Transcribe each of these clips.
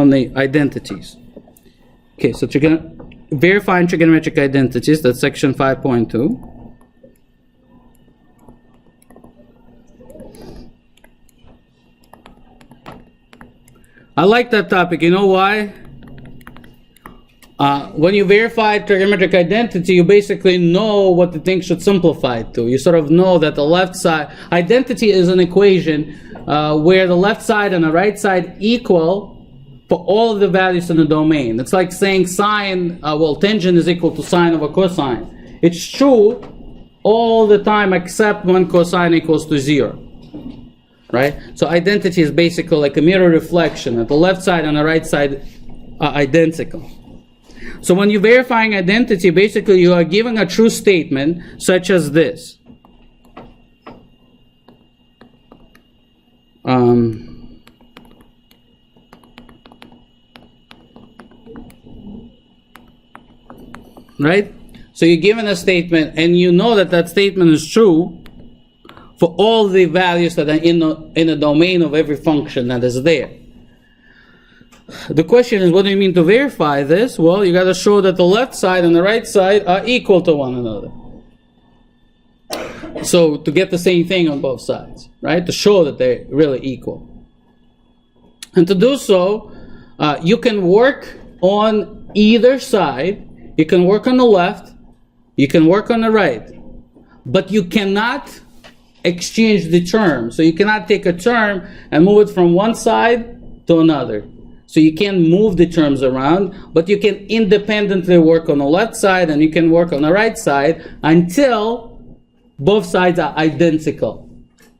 on the identities. Okay, so verifying trigonometric identities, that's section 5.2. I like that topic. You know why? When you verify trigonometric identity, you basically know what the thing should simplify to. You sort of know that the left side, identity is an equation where the left side and the right side equal for all of the values in the domain. It's like saying sine, tangent is equal to sine over cosine. It's true all the time except when cosine equals to 0. Right? So identity is basically like a mirror reflection, that the left side and the right side are identical. So when you're verifying identity, basically you are giving a true statement such as this. Right? So you're given a statement and you know that that statement is true for all the values that are in the domain of every function that is there. The question is, what do you mean to verify this? Well, you got to show that the left side and the right side are equal to one another. So to get the same thing on both sides, right? To show that they're really equal. And to do so, you can work on either side. You can work on the left. You can work on the right. But you cannot exchange the term. So you cannot take a term and move it from one side to another. So you can't move the terms around, but you can independently work on the left side and you can work on the right side until both sides are identical.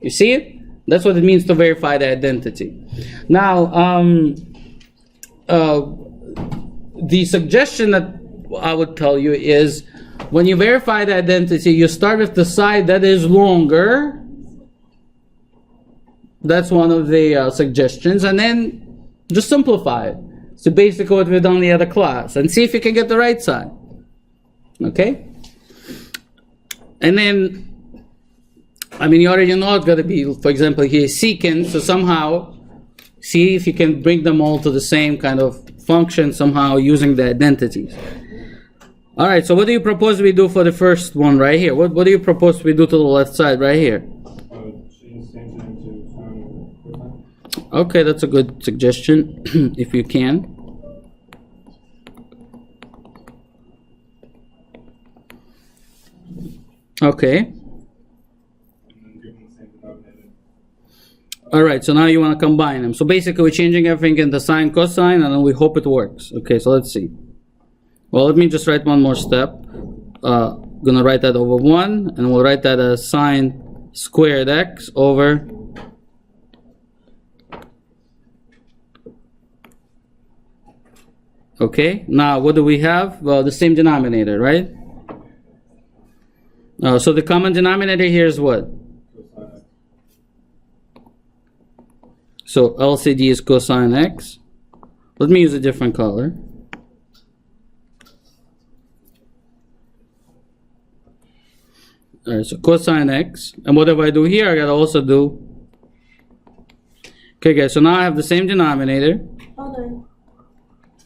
You see it? That's what it means to verify the identity. Now, the suggestion that I would tell you is, when you verify the identity, you start with the side that is longer. That's one of the suggestions. And then just simplify it. So basically what we've done in the other class. And see if you can get the right side. Okay? And then, you already know it's got to be, for example, here secant. So somehow, see if you can bring them all to the same kind of function somehow using the identities. All right, so what do you propose we do for the first one right here? What do you propose we do to the left side right here? Okay, that's a good suggestion, if you can. Okay. All right, so now you want to combine them. So basically we're changing everything into sine, cosine, and then we hope it works. Okay, so let's see. Well, let me just write one more step. Gonna write that over 1, and we'll write that as sine squared x over okay, now what do we have? Well, the same denominator, right? So the common denominator here is what? So LCD is cosine x. Let me use a different color. Alright, so cosine x. And whatever I do here, I gotta also do. Okay, guys, so now I have the same denominator. Hold on.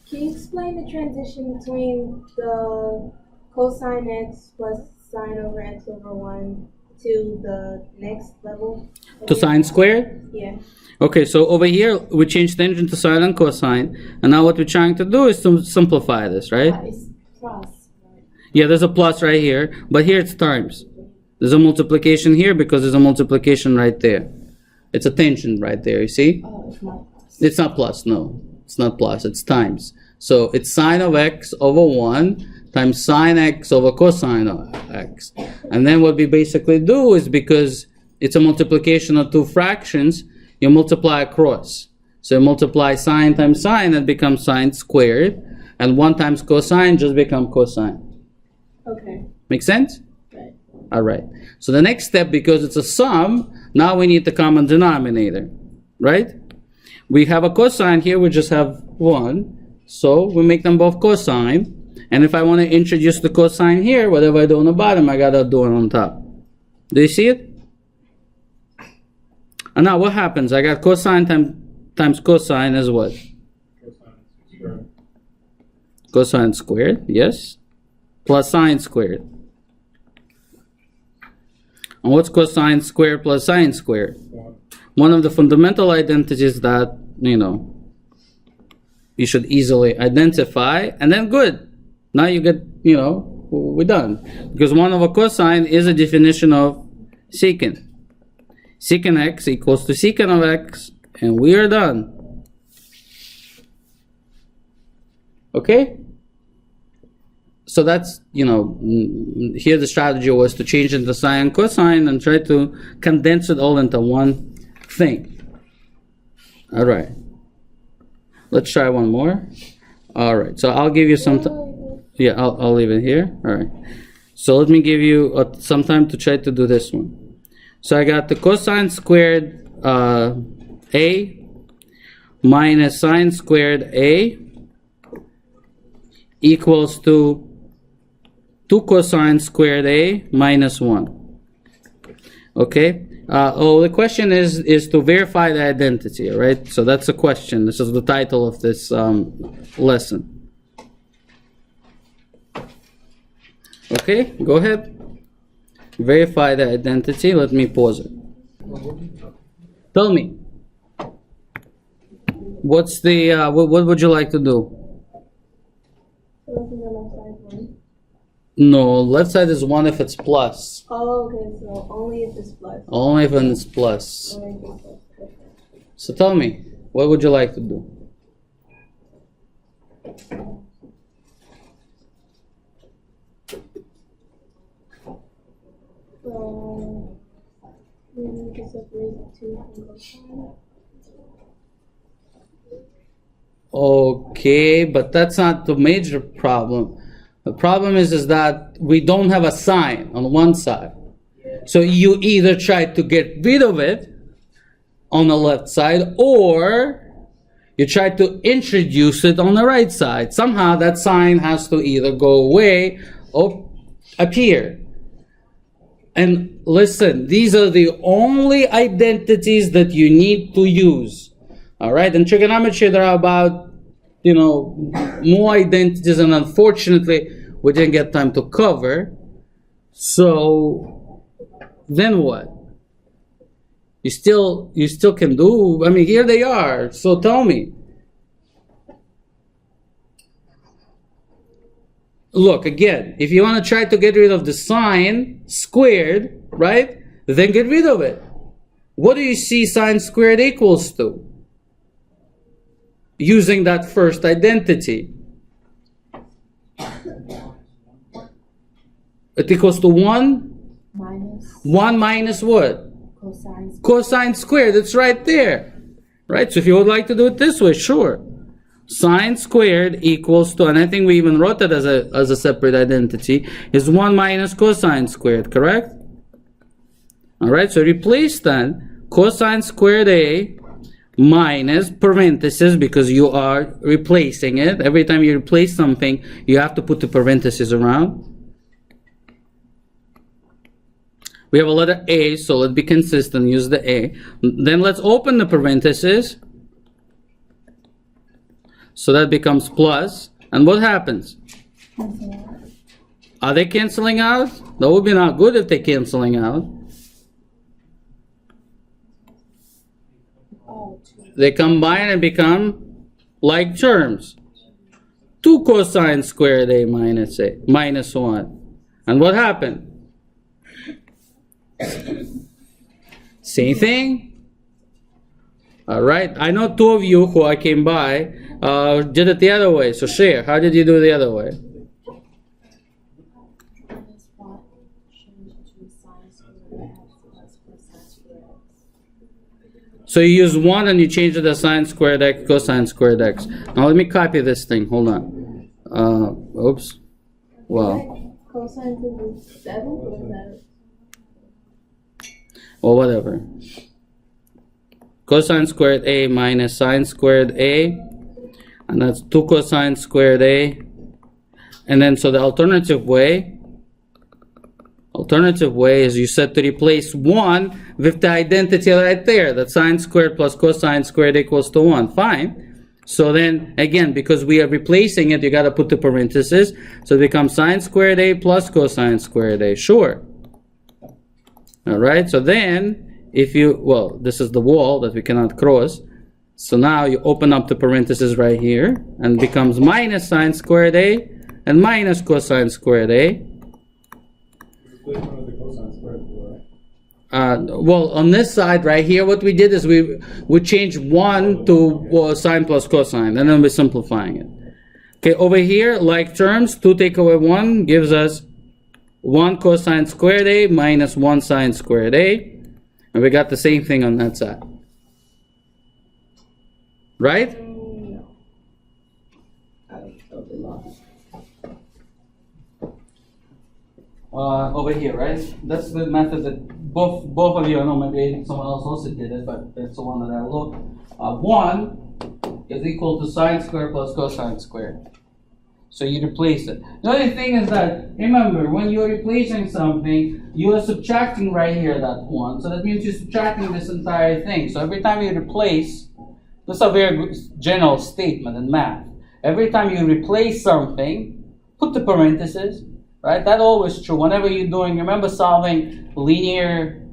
Can you explain the transition between the cosine x plus sine over x over 1 to the next level? To sine squared? Yeah. Okay, so over here, we change tangent to sine and cosine. And now what we're trying to do is to simplify this, right? It's plus. Yeah, there's a plus right here, but here it's times. There's a multiplication here because there's a multiplication right there. It's a tangent right there, you see? Oh, it's not plus. It's not plus, no. It's not plus, it's times. So it's sine of x over 1 times sine x over cosine of x. And then what we basically do is, because it's a multiplication of two fractions, you multiply across. So you multiply sine times sine, and becomes sine squared. And 1 times cosine just becomes cosine. Okay. Make sense? Right. All right. So the next step, because it's a sum, now we need the common denominator, right? We have a cosine here, we just have 1. So we make them both cosine. And if I want to introduce the cosine here, whatever I do on the bottom, I gotta do it on top. Do you see it? And now what happens? I got cosine times cosine is what? cosine squared, yes, plus sine squared. And what's cosine squared plus sine squared? One of the fundamental identities that, you should easily identify, and then good. Now you get, we're done. Because 1 over cosine is a definition of secant. Secant x equals to secant of x, and we are done. Okay? So that's, here the strategy was to change into sine and cosine and try to condense it all into one thing. All right. Let's try one more. All right. So I'll give you some time. Yeah, I'll leave it here. All right. So let me give you some time to try to do this one. So I got the cosine squared a minus sine squared a equals to 2 cosine squared a minus 1. Okay? The question is to verify the identity, right? So that's the question. This is the title of this lesson. Okay, go ahead. Verify the identity. Let me pause it. Tell me. What's the, what would you like to do? No, left side is 1 if it's plus. Oh, okay, so only if it's plus. Only if it's plus. Only if it's plus. Okay. So tell me, what would you like to do? So, we need to separate the 2 from cosine. Okay, but that's not the major problem. The problem is that we don't have a sign on one side. So you either try to get rid of it on the left side, or you try to introduce it on the right side. Somehow that sign has to either go away or appear. And listen, these are the only identities that you need to use. All right, in trigonometry there are about, more identities, and unfortunately we didn't get time to cover. So then what? You still can do, here they are. So tell me. Look, again, if you want to try to get rid of the sine squared, right, then get rid of it. What do you see sine squared equals to? Using that first identity. It equals to 1? Minus 1 minus what? cosine squared. Cosine squared. It's right there. Right? So if you would like to do it this way, sure. Sine squared equals to, and I think we even wrote that as a separate identity, is 1 minus cosine squared, correct? Alright, so replace then cosine squared a minus parentheses, because you are replacing it. Every time you replace something, you have to put the parentheses around. We have a letter A, so let's be consistent, use the A. Then let's open the parentheses. So that becomes plus. And what happens? Are they canceling out? That would be not good if they're canceling out. They combine and become like terms. 2 cosine squared a minus 1. And what happened? Same thing. All right. I know 2 of you who I came by did it the other way. So share. How did you do it the other way? So you use 1 and you change it to sine squared x, cosine squared x. Now let me copy this thing. Hold on. Oops. Wow. Cosine to the 7 or that? Or whatever. Cosine squared a minus sine squared a. And that's 2 cosine squared a. And then so the alternative way is you said to replace 1 with the identity right there, that sine squared plus cosine squared equals to 1. Fine. So then, again, because we are replacing it, you got to put the parentheses. So it becomes sine squared A plus cosine squared A. Sure. All right. So then, if you, well, this is the wall that we cannot cross. So now you open up the parentheses right here, and it becomes minus sine squared A and minus cosine squared A. Well, on this side right here, what we did is we changed 1 to sine plus cosine, and then we're simplifying it. Okay, over here, like terms, 2 take away 1 gives us 1 cosine squared A minus 1 sine squared A, and we got the same thing on that side. Right? No. I totally lost. Over here, right? That's the method that both of you, I know maybe someone else also did it, but that's the one that I looked. 1 is equal to sine squared plus cosine squared. So you replace it. The only thing is that, remember, when you're replacing something, you are subtracting right here that 1. So that means you're subtracting this entire thing. So every time you replace, this is a very good general statement in math. Every time you replace something, put the parentheses. Right? That's always true. Whenever you're doing, remember solving linear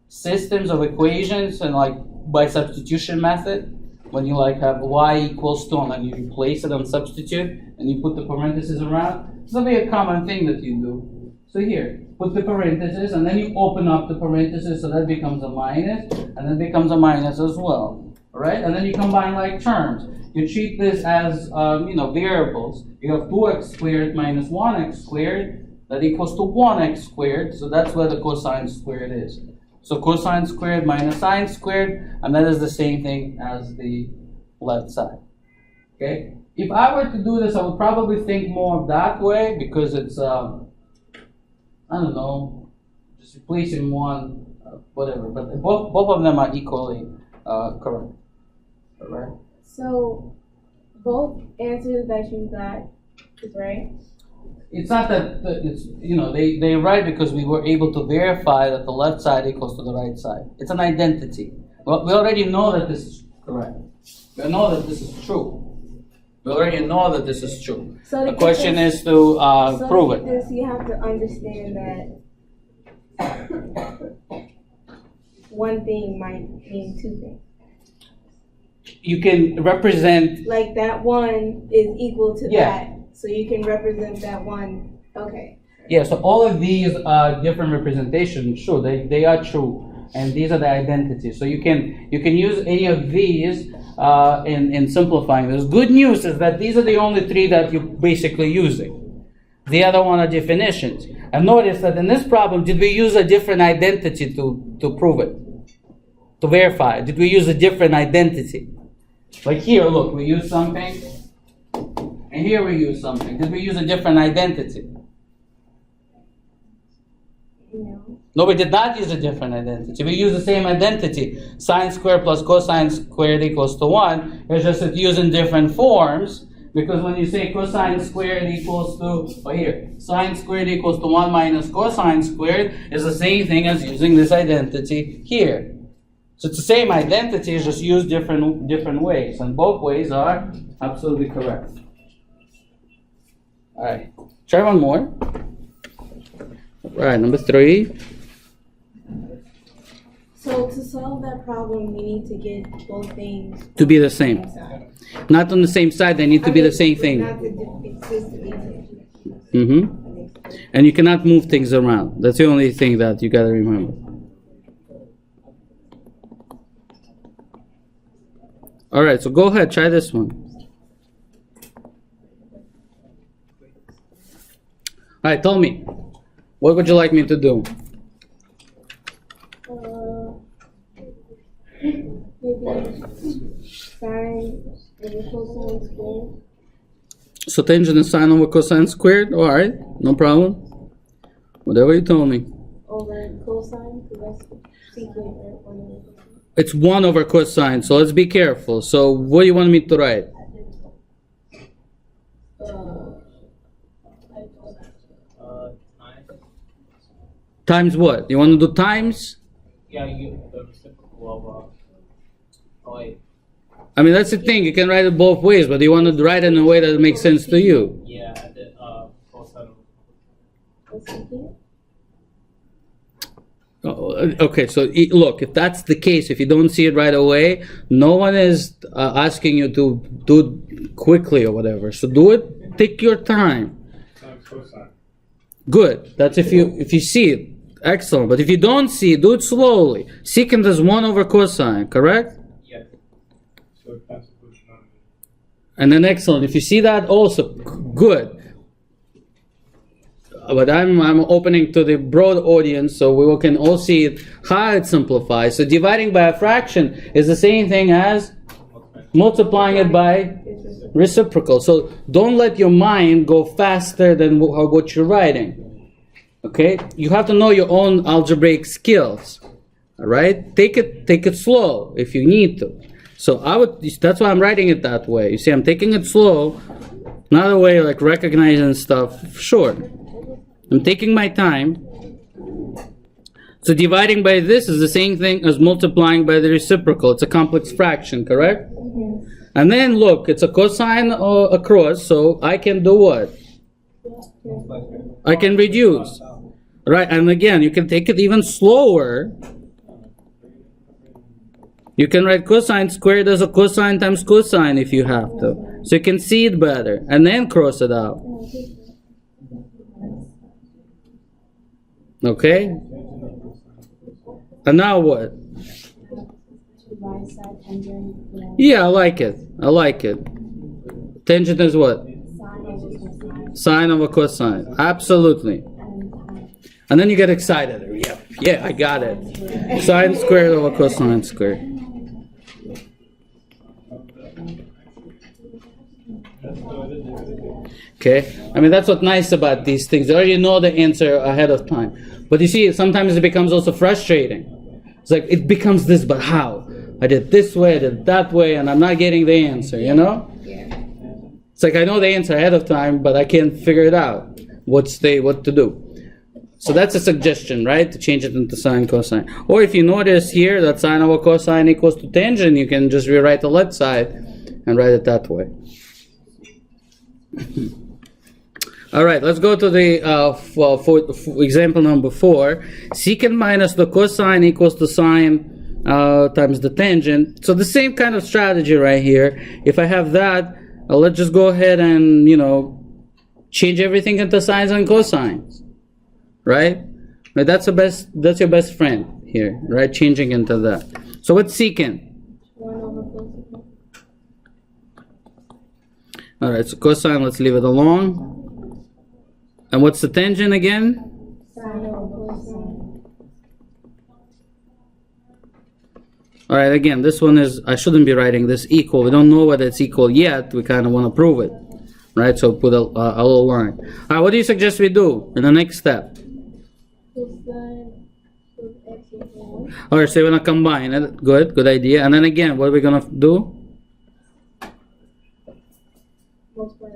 systems of equations and like by substitution method? When you like have y equals 2 and then you replace it and substitute and you put the parentheses around. This will be a common thing that you do. So here, put the parentheses and then you open up the parentheses so that becomes a minus and then becomes a minus as well. Alright? And then you combine like terms. You treat this as, variables. You have 2x squared minus 1x squared. That equals to 1x squared. So that's where the cosine squared is. So cosine squared minus sine squared. And that is the same thing as the left side. Okay? If I were to do this, I would probably think more of that way. Because it's, I don't know, just replacing one, whatever. But both of them are equally correct. Alright? So, both answers that you got is right? It's not that it's, they're right because we were able to verify that the left side equals to the right side. It's an identity. Well, we already know that this is correct. We know that this is true. We already know that this is true. So the question is to prove it. This, you have to understand that one thing might mean two things. You can represent, like that one is equal to Yeah. that, so you can represent that one. Okay. yeah, so all of these are different representations. Sure, they are true, and these are the identities. So you can use any of these in simplifying this. Good news is that these are the only three that you're basically using. The other one are definitions. And notice that in this problem, did we use a different identity to prove it? To verify it? Did we use a different identity? Like here, look, we use something, and here we use something. Did we use a different identity? No. No, we did not use a different identity. We use the same identity. Sine squared plus cosine squared equals to 1. It's just that using different forms, because when you say cosine squared equals to, sine squared equals to 1 minus cosine squared is the same thing as using this identity here. So it's the same identity, it's just used different ways, and both ways are absolutely correct. All right, try one more. All right, number 3. So to solve that problem, you need to get both things To be the same. side. Not on the same side, they need to be the same thing. Not to exist in Mm-hmm. And you cannot move things around. That's the only thing that you got to remember. All right, so go ahead, try this one. All right, tell me, what would you like me to do? Maybe sine over cosine squared. So tangent is sine over cosine squared? All right, no problem. Whatever you tell me. Over cosine, because that's secant, right? It's 1 over cosine, so let's be careful. So what do you want me to write? Times what? You want to do times? Yeah, the reciprocal of, I mean, that's the thing. You can write it both ways, but you want to write it in a way that makes sense to you. Yeah, the cosine. Okay, so look, if that's the case, if you don't see it right away, no one is asking you to do it quickly or whatever. So do it, take your time. Good. That's if you see it. Excellent. But if you don't see it, do it slowly. Secant is 1 over cosine, correct? Yes. And then excellent. If you see that also, good. But I'm opening to the broad audience so we can all see it, how it simplifies. So dividing by a fraction is the same thing as multiplying it by reciprocal. So don't let your mind go faster than what you're writing. Okay? You have to know your own algebraic skills. All right? Take it slow if you need to. So that's why I'm writing it that way. You see, I'm taking it slow, not a way like recognizing stuff short. I'm taking my time. So dividing by this is the same thing as multiplying by the reciprocal. It's a complex fraction, correct? Mm-hmm. And then look, it's a cosine across, so I can do what? I can reduce. Right, and again, you can take it even slower. You can write cosine squared as a cosine times cosine if you have to. So you can see it better, and then cross it out. Okay? And now what? Yeah, I like it. I like it. Tangent is what? Sine over cosine. Absolutely. And then you get excited. Yeah, I got it. Sine squared over cosine squared. Okay? I mean, that's what's nice about these things. You already know the answer ahead of time. But you see, sometimes it becomes also frustrating. It's like, it becomes this, but how? I did this way, I did that way, and I'm not getting the answer, you know? Yeah. It's like I know the answer ahead of time, but I can't figure it out. What to do. So that's a suggestion, right? To change it into sine, cosine. Or if you notice here that sine over cosine equals to tangent, you can just rewrite the left side and write it that way. All right, let's go to the for example number 4. Secant minus the cosine equals to sine times the tangent. So the same kind of strategy right here. If I have that, let's just go ahead and, change everything into sines and cosines. Right? That's your best friend here, right? Changing into that. So what's secant? 1 over cosine. All right, so cosine, let's leave it alone. And what's the tangent again? Sine over cosine. All right, again, this one is, I shouldn't be writing this equal. We don't know whether it's equal yet. We kind of want to prove it, right? So put a little line. All right, what do you suggest we do in the next step? Cosine of x equals 1. All right, so we're going to combine it. Good idea. And then again, what are we going to do? Multiply it.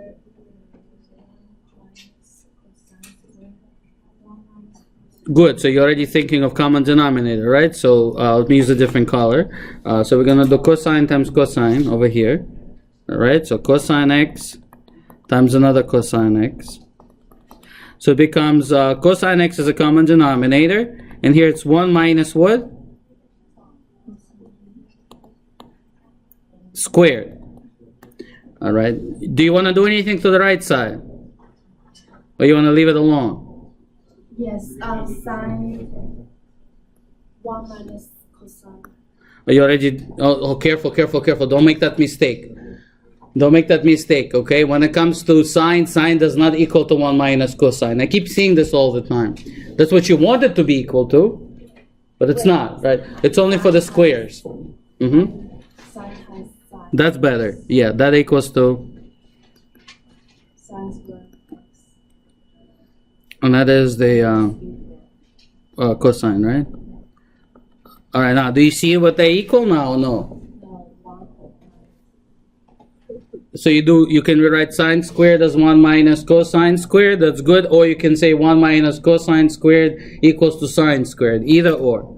Good, so you're already thinking of common denominator, right? So let me use a different color. So we're going to do cosine times cosine over here. All right, so cosine x times another cosine x. So it becomes cosine x is a common denominator. And here it's 1 minus what? Squared. All right. Do you want to do anything to the right side? Or you want to leave it alone? Yes, sine 1 minus cosine. You already, careful. Don't make that mistake. Okay? When it comes to sine does not equal to 1 minus cosine. I keep seeing this all the time. That's what you want it to be equal to, but it's not, right? It's only for the squares. Sine times sine. That's better. Yeah, that equals to, Sine squared x. and that is the cosine, right? All right, now, do you see what they equal now or no? No, 1. So you can rewrite sine squared as 1 minus cosine squared. That's good. Or you can say 1 minus cosine squared equals to sine squared. Either or.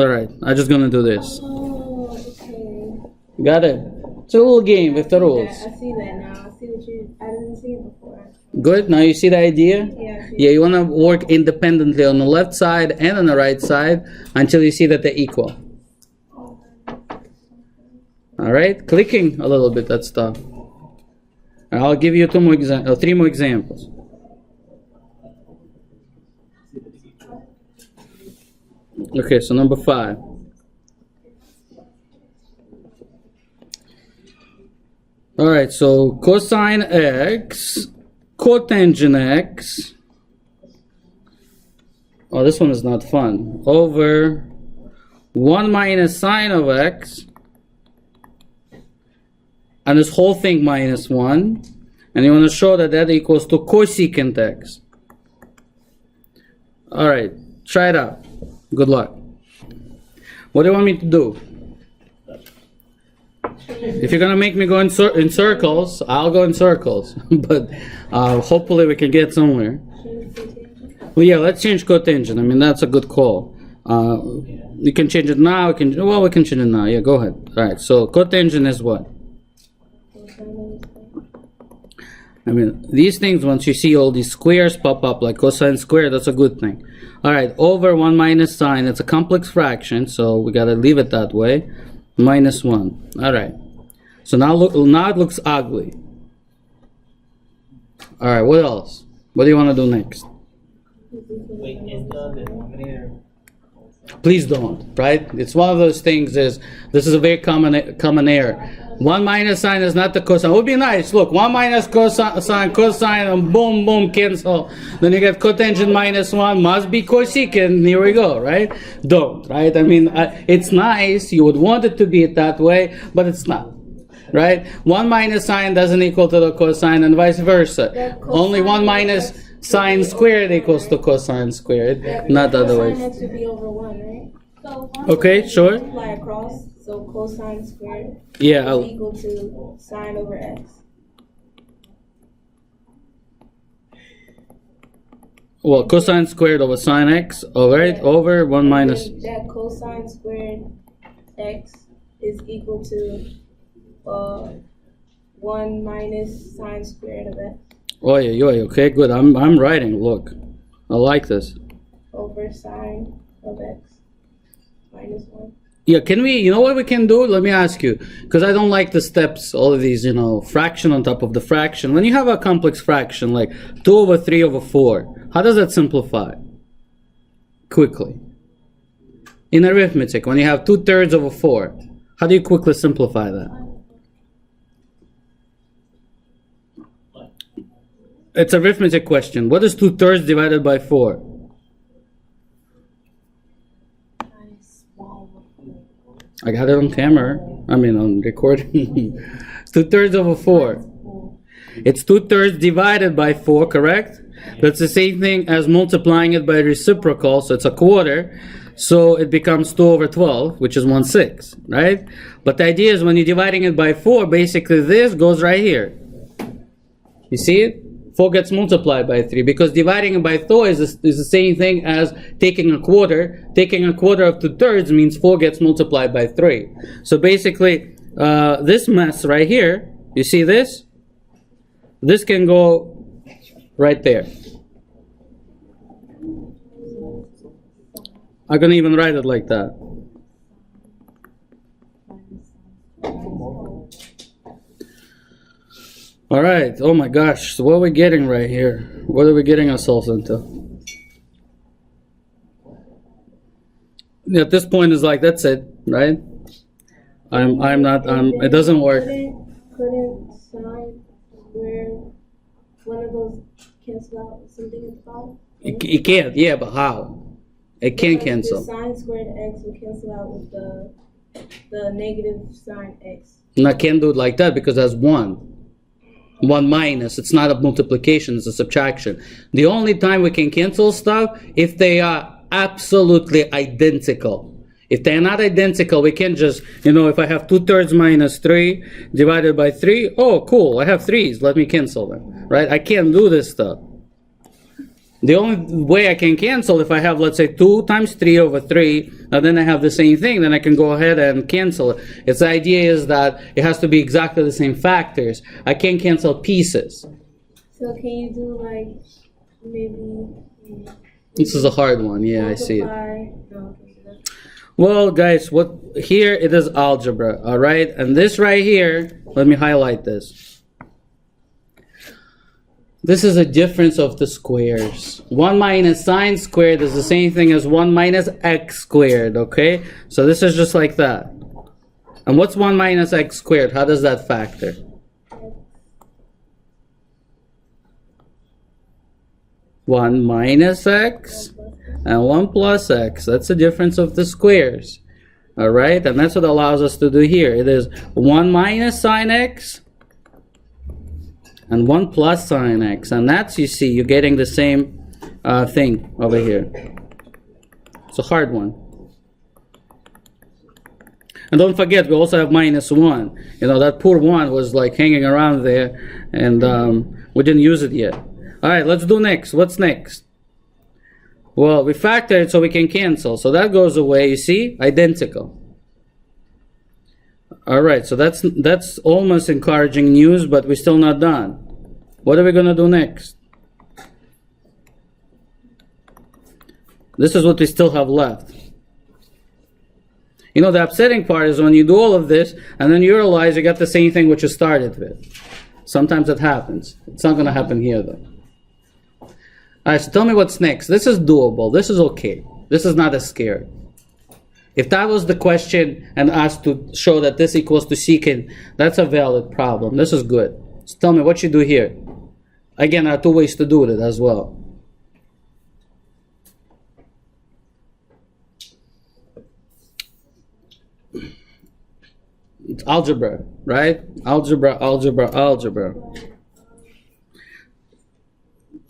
All right, I'm just gonna do this. Oh, okay. Got it? It's a little game with the rules. I see that now. I see what I didn't see it before. Good, now you see the idea? Yeah, I see. Yeah, you wanna work independently on the left side and on the right side until you see that they're equal. All right, clicking a little bit, that stuff. And I'll give you three more examples. Okay, so number 5. All right, so cosine x, cotangent x. Oh, this one is not fun. Over 1 minus sine of x. And this whole thing minus 1. And you want to show that that equals to cosecant x. All right, try it out. Good luck. What do you want me to do? If you're going to make me go in circles, I'll go in circles. But hopefully we can get somewhere. Well, yeah, let's change cotangent. I mean, that's a good call. You can change it now. We can change it now. Yeah, go ahead. All right, so cotangent is what? I mean, these things, once you see all these squares pop up, like cosine squared, that's a good thing. All right, over 1 minus sine, it's a complex fraction, so we got to leave it that way. Minus 1. All right. So now it looks ugly. All right, what else? What do you want to do next? Wait, is the denominator? Please don't, right? It's one of those things. This is a very common error. 1 minus sine is not the cosine. It would be nice. Look, 1 minus cosine, and boom, boom, cancel. Then you get cotangent minus 1 must be cosecant. Here we go, right? Don't, right? I mean, it's nice. You would want it to be that way, but it's not, right? 1 minus sine doesn't equal to the cosine, and vice versa. Only 1 minus sine squared equals to cosine squared, not the other way. Cosine has to be over 1, right? So Okay, sure. multiply across, so cosine squared Yeah, is equal to sine over x. well, cosine squared over sine x, all right, over 1 minus. And that cosine squared x is equal to 1 minus sine squared of x Oh yeah, okay, good. I'm writing. Look, I like this. over sine of x minus 1. Yeah, can we? You know what we can do? Let me ask you, because I don't like the steps. All of these, fraction on top of the fraction. When you have a complex fraction like 2 over 3 over 4, how does that simplify? Quickly. In arithmetic, when you have 2/3 over 4, how do you quickly simplify that? It's an arithmetic question. What is 2/3 divided by 4? Minus 1 over 4. I got it on camera. I mean, on recording. 2/3 over 4. 4. It's 2/3 divided by 4, correct? That's the same thing as multiplying it by reciprocal, so it's a quarter. So it becomes 2 over 12, which is 1/6, right? But the idea is when you're dividing it by 4, basically this goes right here. You see it? 4 gets multiplied by 3, because dividing it by 4 is the same thing as taking a quarter. Taking a quarter of 2/3 means 4 gets multiplied by 3. So basically, this mess right here, you see this? This can go right there. I can even write it like that. All right. Oh my gosh. So what are we getting right here? What are we getting ourselves into? At this point, it's like, that's it, right? It doesn't work. Couldn't sine where one of those cancel out with something at the bottom? It can't. Yeah, but how? It can Because cancel. The sine squared x will cancel out with the negative sine x. And I can't do it like that because that's 1. 1 minus. It's not a multiplication, it's a subtraction. The only time we can cancel stuff if they are absolutely identical. If they're not identical, we can just, if I have 2/3 minus 3 divided by 3, oh, cool, I have 3's, let me cancel them, right? I can't do this stuff. The only way I can cancel if I have, let's say, 2 times 3 over 3, and then I have the same thing, then I can go ahead and cancel it. Its the idea is that it has to be exactly the same factors. I can't cancel pieces. So can you do like maybe This is a hard one. Yeah, I see it. multiply? No, okay, so that's Well, guys, what here it is algebra, all right? And this right here, let me highlight this. This is a difference of the squares. 1 minus sine squared is the same thing as 1 minus x squared, okay? So this is just like that. And what's 1 minus x squared? How does that factor? One minus x and 1 plus x. That's the difference of the squares. All right, and that's what allows us to do here. It is 1 minus sine x and 1 plus sine x. And that's, you see, you're getting the same thing over here. It's a hard one. And don't forget, we also have minus 1. You know, that poor 1 was like hanging around there, and we didn't use it yet. All right, let's do next. What's next? Well, we factor it so we can cancel. So that goes away, you see? Identical. All right, so that's almost encouraging news, but we're still not done. What are we going to do next? This is what we still have left. You know, the upsetting part is when you do all of this, and then you realize you got the same thing which you started with. Sometimes it happens. It's not going to happen here, though. All right, so tell me what's next. This is doable. This is okay. This is not as scary. If that was the question and asked to show that this equals to secant, that's a valid problem. This is good. So tell me what you do here. Again, there are 2 ways to do it as well. It's algebra, right? Algebra, algebra, algebra.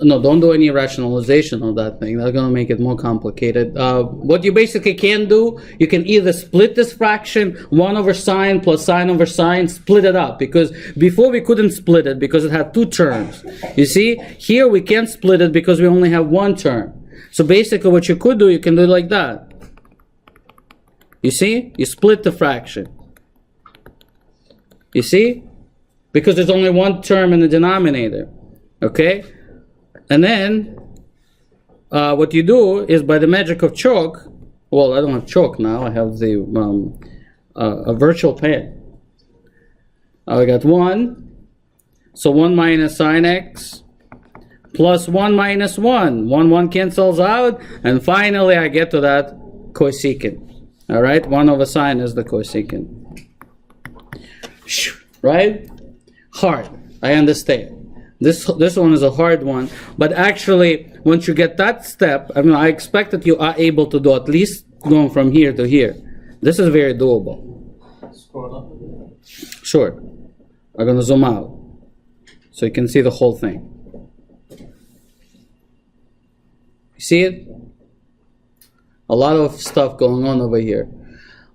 No, don't do any rationalization of that thing. That's going to make it more complicated. What you basically can do, you can either split this fraction, 1 over sine plus sine over sine, split it up. Because before we couldn't split it because it had 2 terms. You see, here we can't split it because we only have 1 term. So basically what you could do, you can do it like that. You see? You split the fraction. You see? Because there's only 1 term in the denominator. Okay? And then, what you do is by the magic of chalk, well, I don't have chalk now, I have the a virtual pen. I got 1, so 1 minus sine x, plus 1 minus 1. 1 cancels out, and finally I get to that cosecant. All right, 1 over sine is the cosecant. Right? Hard, I understand. This one is a hard one, but actually, once you get that step, I mean, I expect that you are able to do at least going from here to here. This is very doable. Scroll up a bit. Sure. I'm going to zoom out so you can see the whole thing. You see it? A lot of stuff going on over here.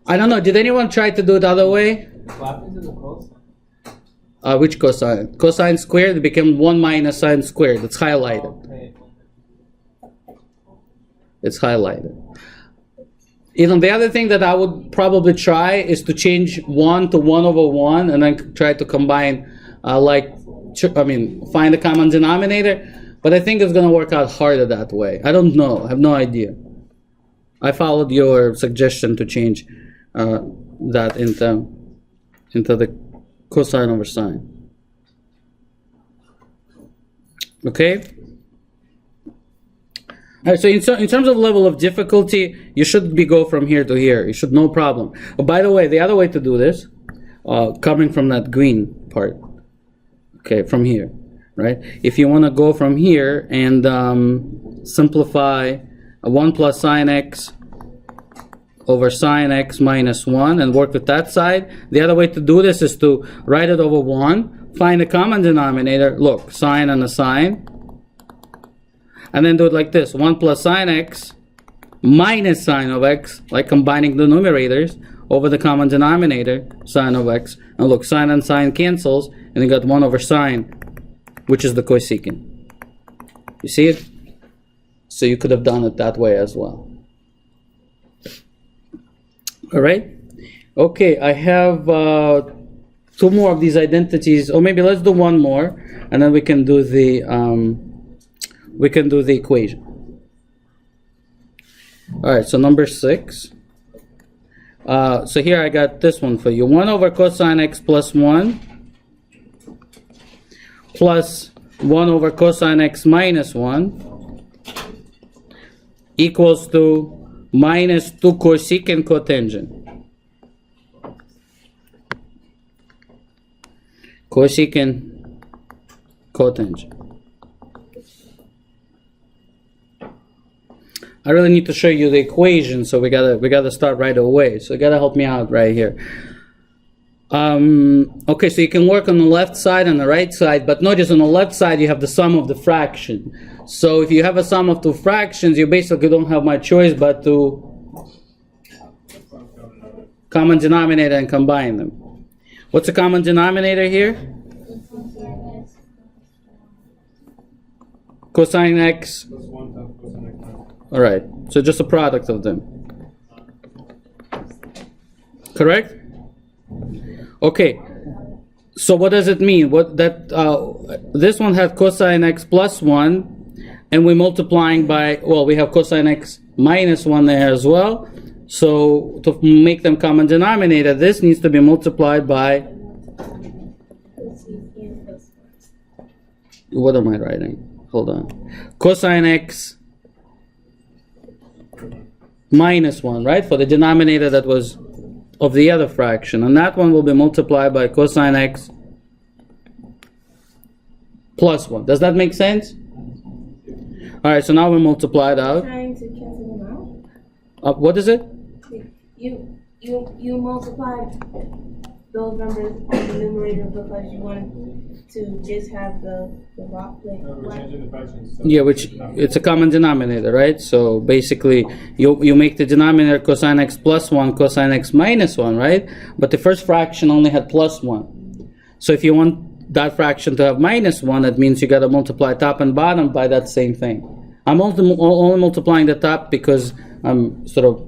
I don't know, did anyone try to do it the other way? What happens to the cosine? Which cosine? Cosine squared became 1 minus sine squared. It's highlighted. Okay. It's highlighted. You know, the other thing that I would probably try is to change 1 to 1 over 1 and then try to combine, find a common denominator. But I think it's going to work out harder that way. I don't know. I have no idea. I followed your suggestion to change that into the cosine over sine. Okay? All right, so in terms of level of difficulty, you should go from here to here. You should, no problem. Oh, by the way, the other way to do this, coming from that green part, okay, from here, right? If you want to go from here and simplify 1 plus sine x over sine x minus 1 and work with that side. The other way to do this is to write it over 1, find a common denominator, look, sine and a sine, and then do it like this, 1 plus sine x minus sine of x, like combining the numerators, over the common denominator, sine of x, and look, sine and sine cancels, and you got 1 over sine, which is the cosecant. You see it? So you could have done it that way as well. All right. Okay, I have two more of these identities, or maybe let's do one more, and then we can do the equation. All right. So number 6. So here I got this one for you. 1 over cosine x plus 1 plus 1 over cosine x minus 1 equals to minus 2 cosecant cotangent. Cosecant cotangent. I really need to show you the equation, so we gotta start right away. So you gotta help me out right here. Okay, so you can work on the left side and the right side, but notice on the left side you have the sum of the fraction. So if you have a sum of two fractions, you basically don't have much choice but to common denominator and combine them. What's the common denominator here? Cosine x. All right, so just a product of them. Correct? Okay. So what does it mean? This one had cosine x plus 1, and we're multiplying by, well, we have cosine x minus 1 there as well. So to make them common denominator, this needs to be multiplied by, what am I writing? Hold on. Cosine x minus 1, right? For the denominator that was of the other fraction. And that one will be multiplied by cosine x plus 1. Does that make sense? All right, so now we multiply it out. Trying to cancel them out. What is it? You multiplied those numbers on the numerator because you wanted to just have the block plate. We're changing the fractions. So Yeah, which it's a common denominator, right? So basically, you make the denominator cosine x plus 1, cosine x minus 1, right? But the first fraction only had plus 1. So if you want that fraction to have minus 1, that means you got to multiply top and bottom by that same thing. I'm only multiplying the top because I'm sort of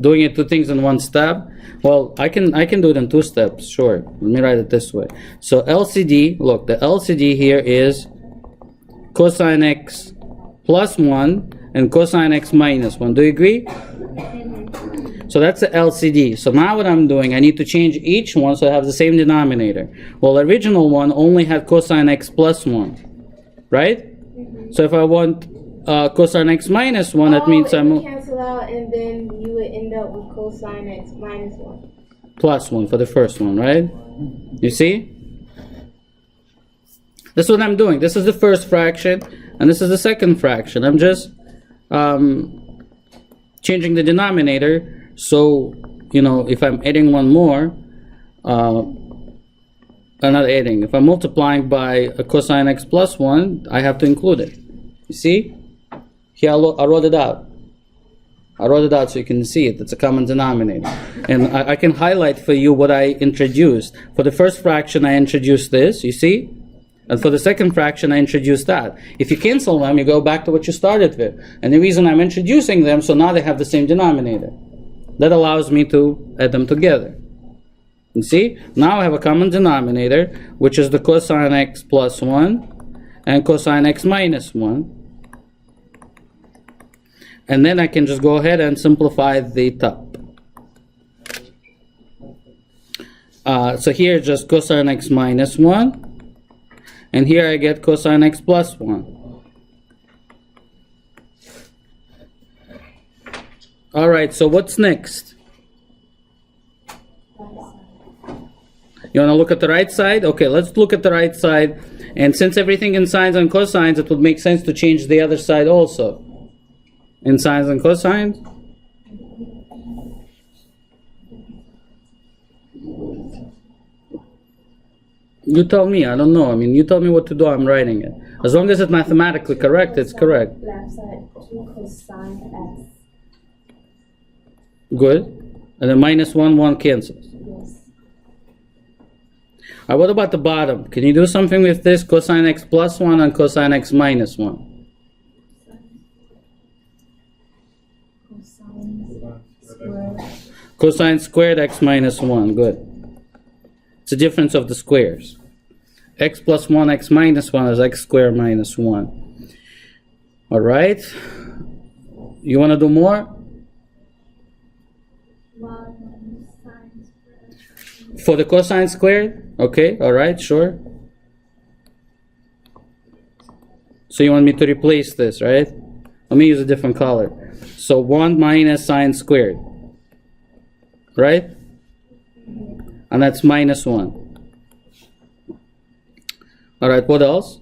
doing it two things in one step. Well, I can do it in 2 steps, sure. Let me write it this way. So LCD, look, the LCD here is cosine x plus 1 and cosine x minus 1. Do you agree? So that's the LCD. So now what I'm doing, I need to change each one so I have the same denominator. Well, the original one only had cosine x plus 1, right? So if I want cosine x minus 1, that means it would I'm cancel out, and then you would end up with cosine x minus 1. plus 1 for the first one, right? You see? This is what I'm doing. This is the first fraction, and this is the second fraction. I'm just changing the denominator. So, if I'm adding one more, I'm not adding. If I'm multiplying by a cosine x plus 1, I have to include it. You see? Here I wrote it out. I wrote it out so you can see it. It's a common denominator. And I can highlight for you what I introduced. For the first fraction, I introduced this, you see? And for the second fraction, I introduced that. If you cancel them, you go back to what you started with. And the reason I'm introducing them, so now they have the same denominator. That allows me to add them together. You see? Now I have a common denominator, which is the cosine x plus 1 and cosine x minus 1. And then I can just go ahead and simplify the top. So here just cosine x minus 1. And here I get cosine x plus 1. All right, so what's next? You want to look at the right side? Okay, let's look at the right side. And since everything in sines and cosines, it would make sense to change the other side also. In sines and cosines? You tell me, I don't know. I mean, you tell me what to do, I'm writing it. As long as it's mathematically correct, it's correct. Left side, 2 cosine x. Good. And then minus 1 cancels. Yes. All right, what about the bottom? Can you do something with this? Cosine x plus 1 and cosine x minus 1. Cosine squared x minus 1. Good. It's the difference of the squares. X plus 1, x minus 1 is x squared minus 1. All right. You want to do more? For the cosine squared? Okay, all right, sure. So you want me to replace this, right? Let me use a different color. So 1 minus sine squared. Right? And that's minus 1. All right, what else?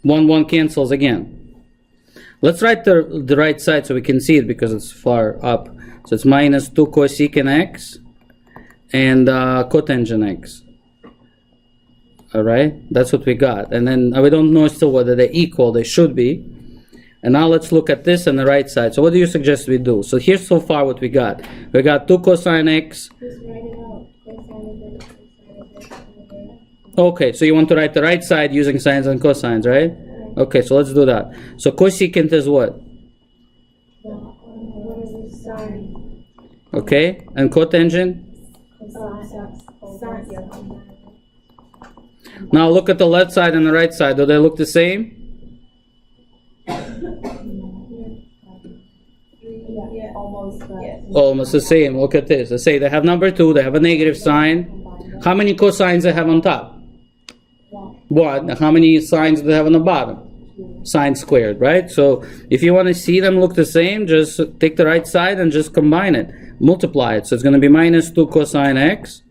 1 cancels again. Let's write the right side so we can see it because it's far up. So it's minus 2 cosecant x and cotangent x. All right, that's what we got. And then we don't know still whether they're equal. They should be. And now let's look at this on the right side. So what do you suggest we do? So here's so far what we got. We got 2 cosine x. Just write it out. Cosine of x, cosine of x. Okay, so you want to write the right side using sines and cosines, right? Okay, so let's do that. So cosecant is what? What is the sine? Okay, and cotangent? Sine, yeah. Now look at the left side and the right side. Do they look the same? Yeah. Almost. Almost the same. Look at this. Let's say they have number 2. They have a negative sign. How many cosines they have on top? 1. How many sines do they have on the bottom? Sine squared, right? So if you want to see them look the same, just take the right side and just combine it. Multiply it. So it's going to be minus 2 cosine x.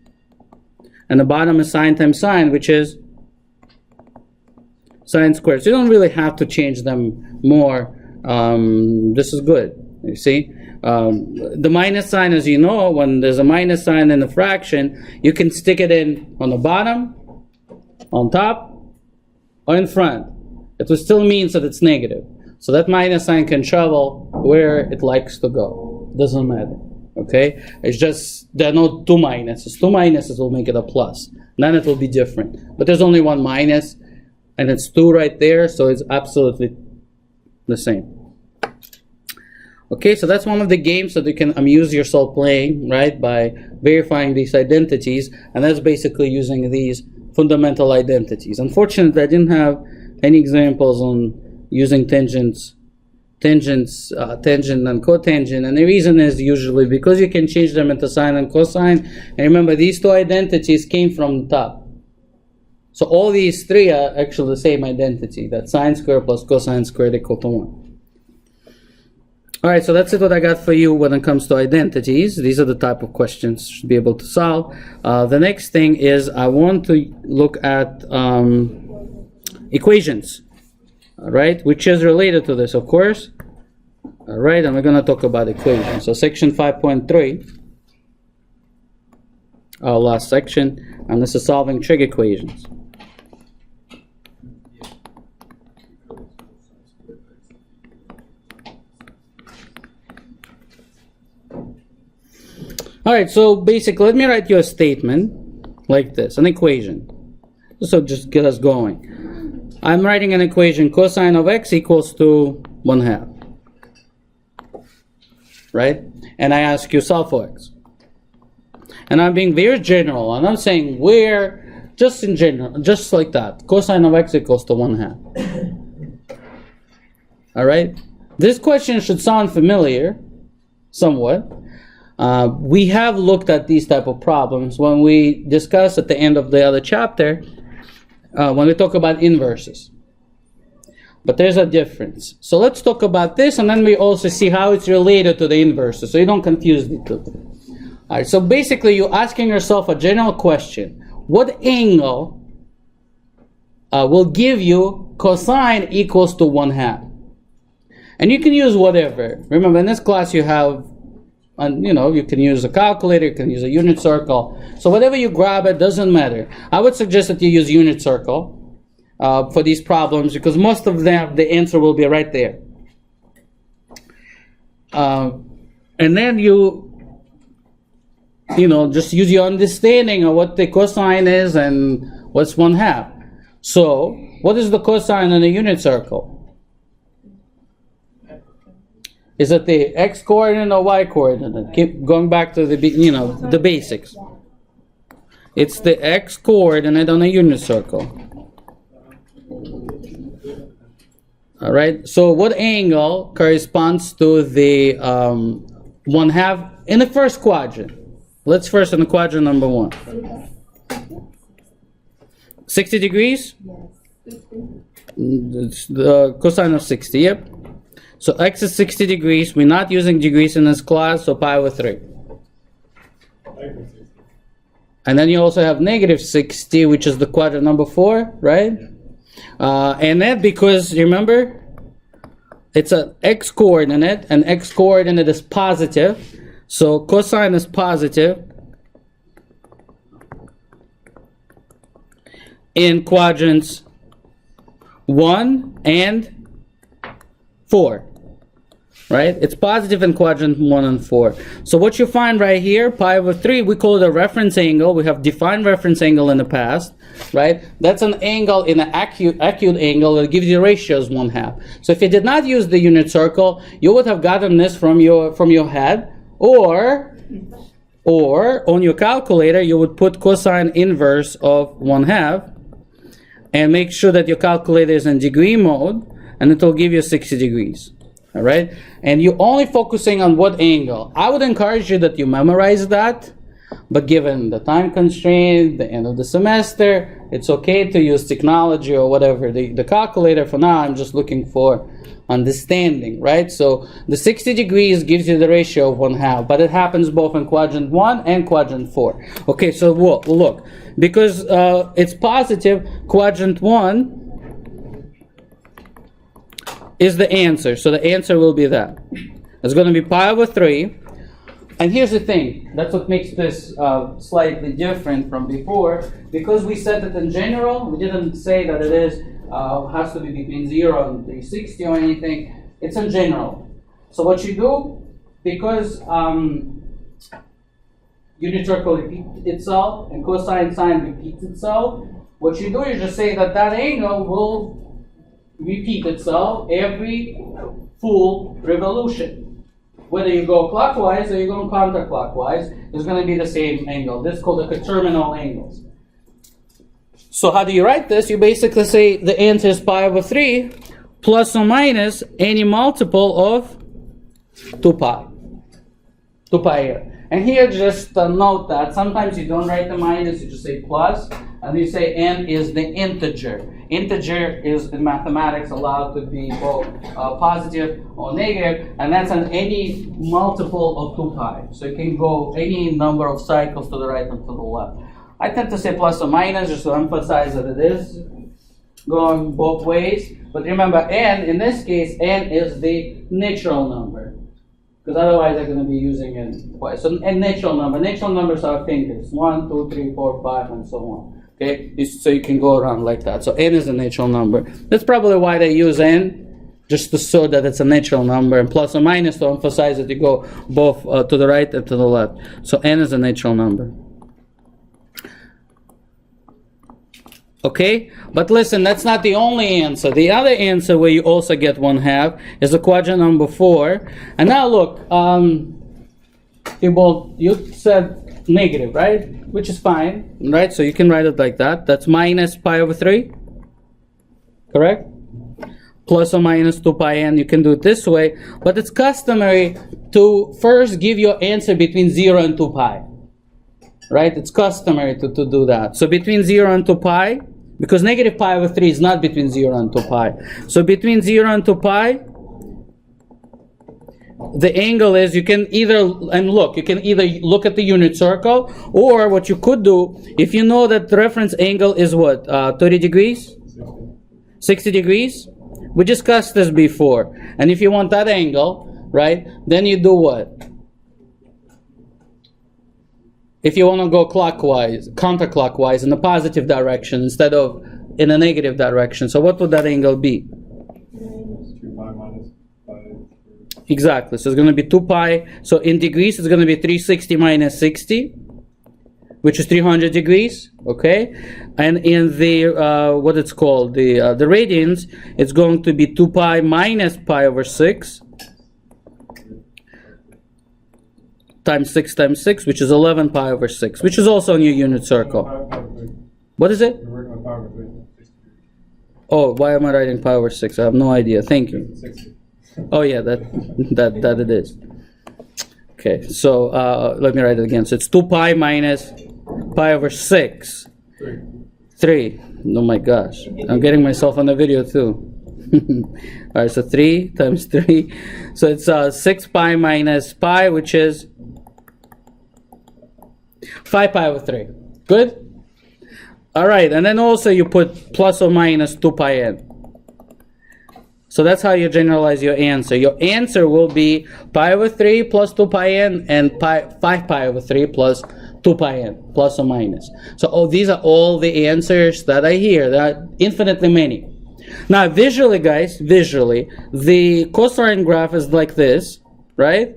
And the bottom is sine times sine, which is sine squared. So you don't really have to change them more. This is good. You see? The minus sign, as you know, when there's a minus sign in a fraction, you can stick it in on the bottom, on top, or in front. It will still means that it's negative. So that minus sign can travel where it likes to go. Doesn't matter. Okay? It's just, there are no 2 minuses. 2 minuses will make it a plus. Then it will be different. But there's only 1 minus, and it's 2 right there, so it's absolutely the same. Okay, so that's one of the games that you can amuse yourself playing, right, by verifying these identities, and that's basically using these fundamental identities. Unfortunately, I didn't have any examples on using tangent and cotangent, and the reason is usually because you can change them into sine and cosine, and remember, these 2 identities came from the top. So all these 3 are actually the same identity, that sine squared plus cosine squared equal to 1. All right, so that's it what I got for you when it comes to identities. These are the type of questions you should be able to solve. The next thing is I want to look at equations, all right, which is related to this, of course. All right, and we're going to talk about equations. So section 5.3, our last section, and this is solving trig equations. All right, so basically, let me write you a statement like this, an equation. So just get us going. I'm writing an equation, cosine of x equals to 1/2. Right? And I ask you solve for x. And I'm being very general, and I'm saying where, just in general, just like that, cosine of x equals to 1/2. All right? This question should sound familiar, somewhat. We have looked at these type of problems when we discuss at the end of the other chapter, when we talk about inverses. But there's a difference. So let's talk about this, and then we also see how it's related to the inverses, so you don't confuse the two. All right, so basically you're asking yourself a general question. What angle will give you cosine equals to 1/2? And you can use whatever. Remember, in this class you have, and you can use a calculator, you can use a unit circle. So whatever you grab, it doesn't matter. I would suggest that you use unit circle for these problems, because most of them, the answer will be right there. And then you just use your understanding of what the cosine is and what's 1/2. So what is the cosine in a unit circle? Is it the x coordinate or y coordinate? Keep going back to the the basics. It's the x coordinate on a unit circle. All right. So what angle corresponds to the 1/2 in the first quadrant? Let's first in the quadrant number 1. 60 degrees? It's the cosine of 60, yep. So x is 60 degrees. We're not using degrees in this class, so pi over 3. And then you also have negative 60, which is the quadrant number 4, right? And that because, remember, it's an x coordinate, and x coordinate is positive. So cosine is positive in quadrants 1 and 4, right? It's positive in quadrant 1 and 4. So what you find right here, pi over 3, we call it a reference angle. We have defined reference angle in the past, right? That's an angle in an acute angle that gives you ratios 1/2. So if you did not use the unit circle, you would have gotten this from your head, or on your calculator, you would put cosine inverse of 1/2 and make sure that your calculator is in degree mode, and it will give you 60 degrees. All right? And you're only focusing on what angle. I would encourage you that you memorize that, but given the time constraint, the end of the semester, it's okay to use technology or whatever. The calculator, for now, I'm just looking for understanding, right? So the 60 degrees gives you the ratio of 1/2, but it happens both in quadrant 1 and quadrant 4. Okay, so look, because it's positive, quadrant 1 is the answer. So the answer will be that. It's going to be pi over 3. And here's the thing. That's what makes this slightly different from before. Because we said that in general, we didn't say that it is has to be between 0 and 360 or anything. It's in general. So what you do, because unit circle repeats itself and cosine sine repeats itself, what you do is just say that that angle will repeat itself every full revolution. Whether you go clockwise or you go counterclockwise, it's going to be the same angle. This is called the coterminal angles. So how do you write this? You basically say the answer is pi over 3 plus or minus any multiple of 2 pi. 2 pi here. And here just note that sometimes you don't write the minus, you just say plus, and you say n is the integer. Integer is in mathematics allowed to be both positive or negative, and that's on any multiple of 2 pi. So you can go any number of cycles to the right and to the left. I tend to say plus or minus just to emphasize that it is going both ways. But remember, n, in this case, n is the natural number. Because otherwise I'm going to be using it twice. So a natural numbers are fingers. 1, 2, 3, 4, 5, and so on. Okay? So you can go around like that. So n is a natural number. That's probably why they use n, just to show that it's a natural number. And plus or minus to emphasize that you go both to the right and to the left. So n is a natural number. Okay, but listen, that's not the only answer. The other answer where you also get 1/2 is the quadrant number 4. And now look, you said negative, right? Which is fine, right? So you can write it like that. That's minus pi over 3, correct? Plus or minus 2 pi n. You can do it this way, but it's customary to first give your answer between 0 and 2 pi. Right? It's customary to do that. So between 0 and 2 pi, because negative pi over 3 is not between 0 and 2 pi. So between 0 and 2 pi, the angle is, you can either look at the unit circle, or what you could do, if you know that the reference angle is what, 30 degrees? 60 degrees? We discussed this before. And if you want that angle, right, then you do what? If you want to go clockwise, counterclockwise, in the positive direction instead of in a negative direction. So what would that angle be? 2 pi minus pi. Exactly. So it's going to be 2 pi. So in degrees, it's going to be 360 minus 60, which is 300 degrees. Okay. And in the, what it's called, the radians, it's going to be 2 pi minus pi over 6, times 6, which is 11 pi over 6, which is also in your unit circle. Pi over 3. What is it? You're working with pi over 3. 60. Oh, why am I writing pi over 6? I have no idea. Thank you. 60. Oh yeah, that it is. Okay, so let me write it again. So it's 2 pi minus pi over 6. 3. 3. Oh my gosh. I'm getting myself on the video too. All right, so 3 times 3. So it's 6 pi minus pi, which is 5 pi over 3. Good? All right, and then also you put plus or minus 2 pi n. So that's how you generalize your answer. Your answer will be pi over 3 plus 2 pi n and 5 pi over 3 plus 2 pi n, plus or minus. So these are all the answers that I hear. There are infinitely many. Now visually, guys, the cosine graph is like this, right?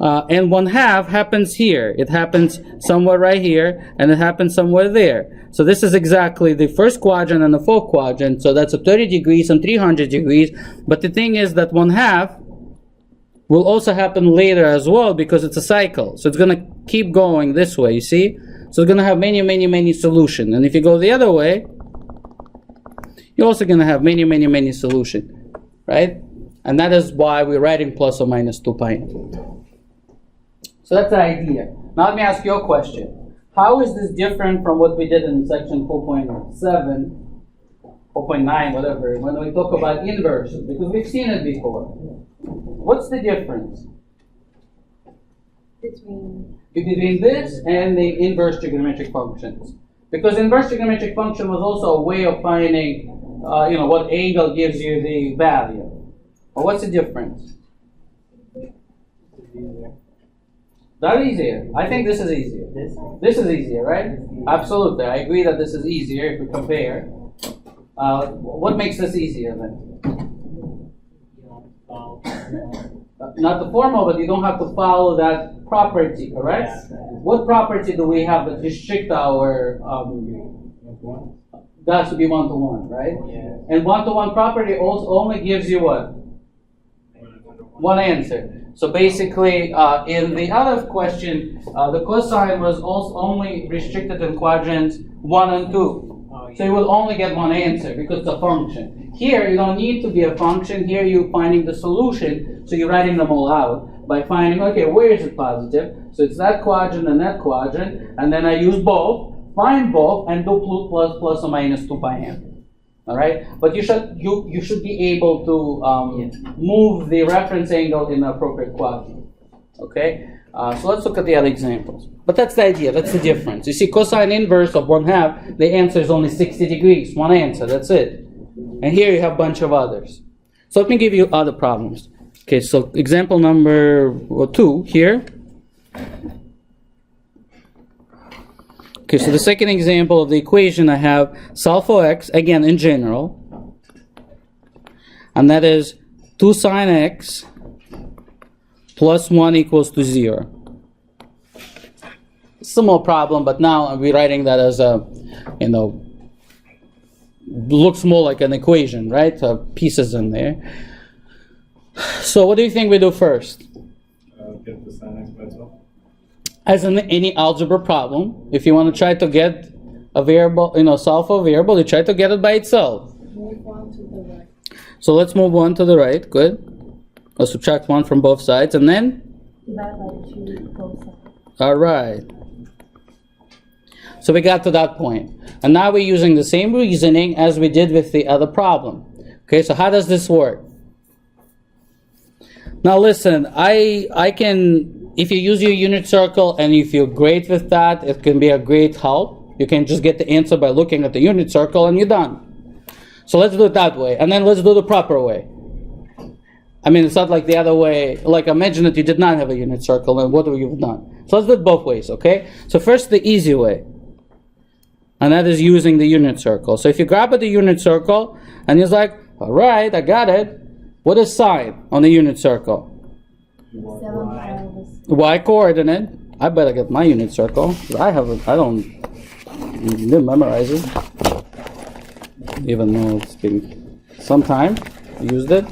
And 1/2 happens here. It happens somewhere right here, and it happens somewhere there. So this is exactly the first quadrant and the fourth quadrant. So that's a 30 degrees and 300 degrees. But the thing is that 1/2 will also happen later as well because it's a cycle. So it's going to keep going this way, you see? So it's going to have many solutions. And if you go the other way, you're also going to have many solutions, right? And that is why we're writing plus or minus 2 pi n. So that's the idea. Now let me ask you a question. How is this different from what we did in section 4.7, 4.9, whatever, when we talk about inverses? Because we've seen it before. What's the difference between this and the inverse trigonometric functions? Because inverse trigonometric function was also a way of finding, what angle gives you the value. Well, what's the difference? That easier. I think this is easier. This is easier, right? Absolutely. I agree that this is easier if we compare. What makes this easier then? Not the formula, but you don't have to follow that property, correct? What property do we have that restrict our that should be 1-to-1, right? Yeah. And 1-to-1 property also only gives you what? One answer. So basically, in the other question, the cosine was also only restricted in quadrants 1 and 2. So you will only get one answer because it's a function. Here, you don't need to be a function. Here, you're finding the solution. So you're writing them all out by finding, okay, where is it positive? So it's that quadrant and that quadrant. And then I use both, find both, and do plus or minus 2 pi n. All right, but you should be able to move the reference angle in the appropriate quadrant. Okay, so let's look at the other examples. But that's the idea. That's the difference. You see, cosine inverse of 1/2, the answer is only 60 degrees. One answer. That's it. And here you have a bunch of others. So let me give you other problems. Okay, so example number 2 here. Okay, so the second example of the equation, I have solve for x, again in general, and that is 2 sine x plus 1 equals to 0. Similar problem, but now I'm rewriting that as a, looks more like an equation, right? Pieces in there. So what do you think we do first? Get the sine x by itself. As in any algebra problem, if you want to try to get a variable, solve for a variable, you try to get it by itself. Move on to the right. So let's move 1 to the right. Good. I'll subtract 1 from both sides, and then? Divide by 2 both sides. All right. So we got to that point. And now we're using the same reasoning as we did with the other problem. Okay, so how does this work? Now listen, I can... If you use your unit circle and you feel great with that, it can be a great help. You can just get the answer by looking at the unit circle and you're done. So let's do it that way. And then let's do the proper way. I mean, it's not like the other way. Like imagine that you did not have a unit circle and what would you have done? So let's do it both ways, okay? So first the easy way. And that is using the unit circle. So if you grab at the unit circle and you're like, all right, I got it. What is sine on the unit circle? 7 pi over 6. Y coordinate. I better get my unit circle. I didn't memorize it. Even though it's been some time I used it.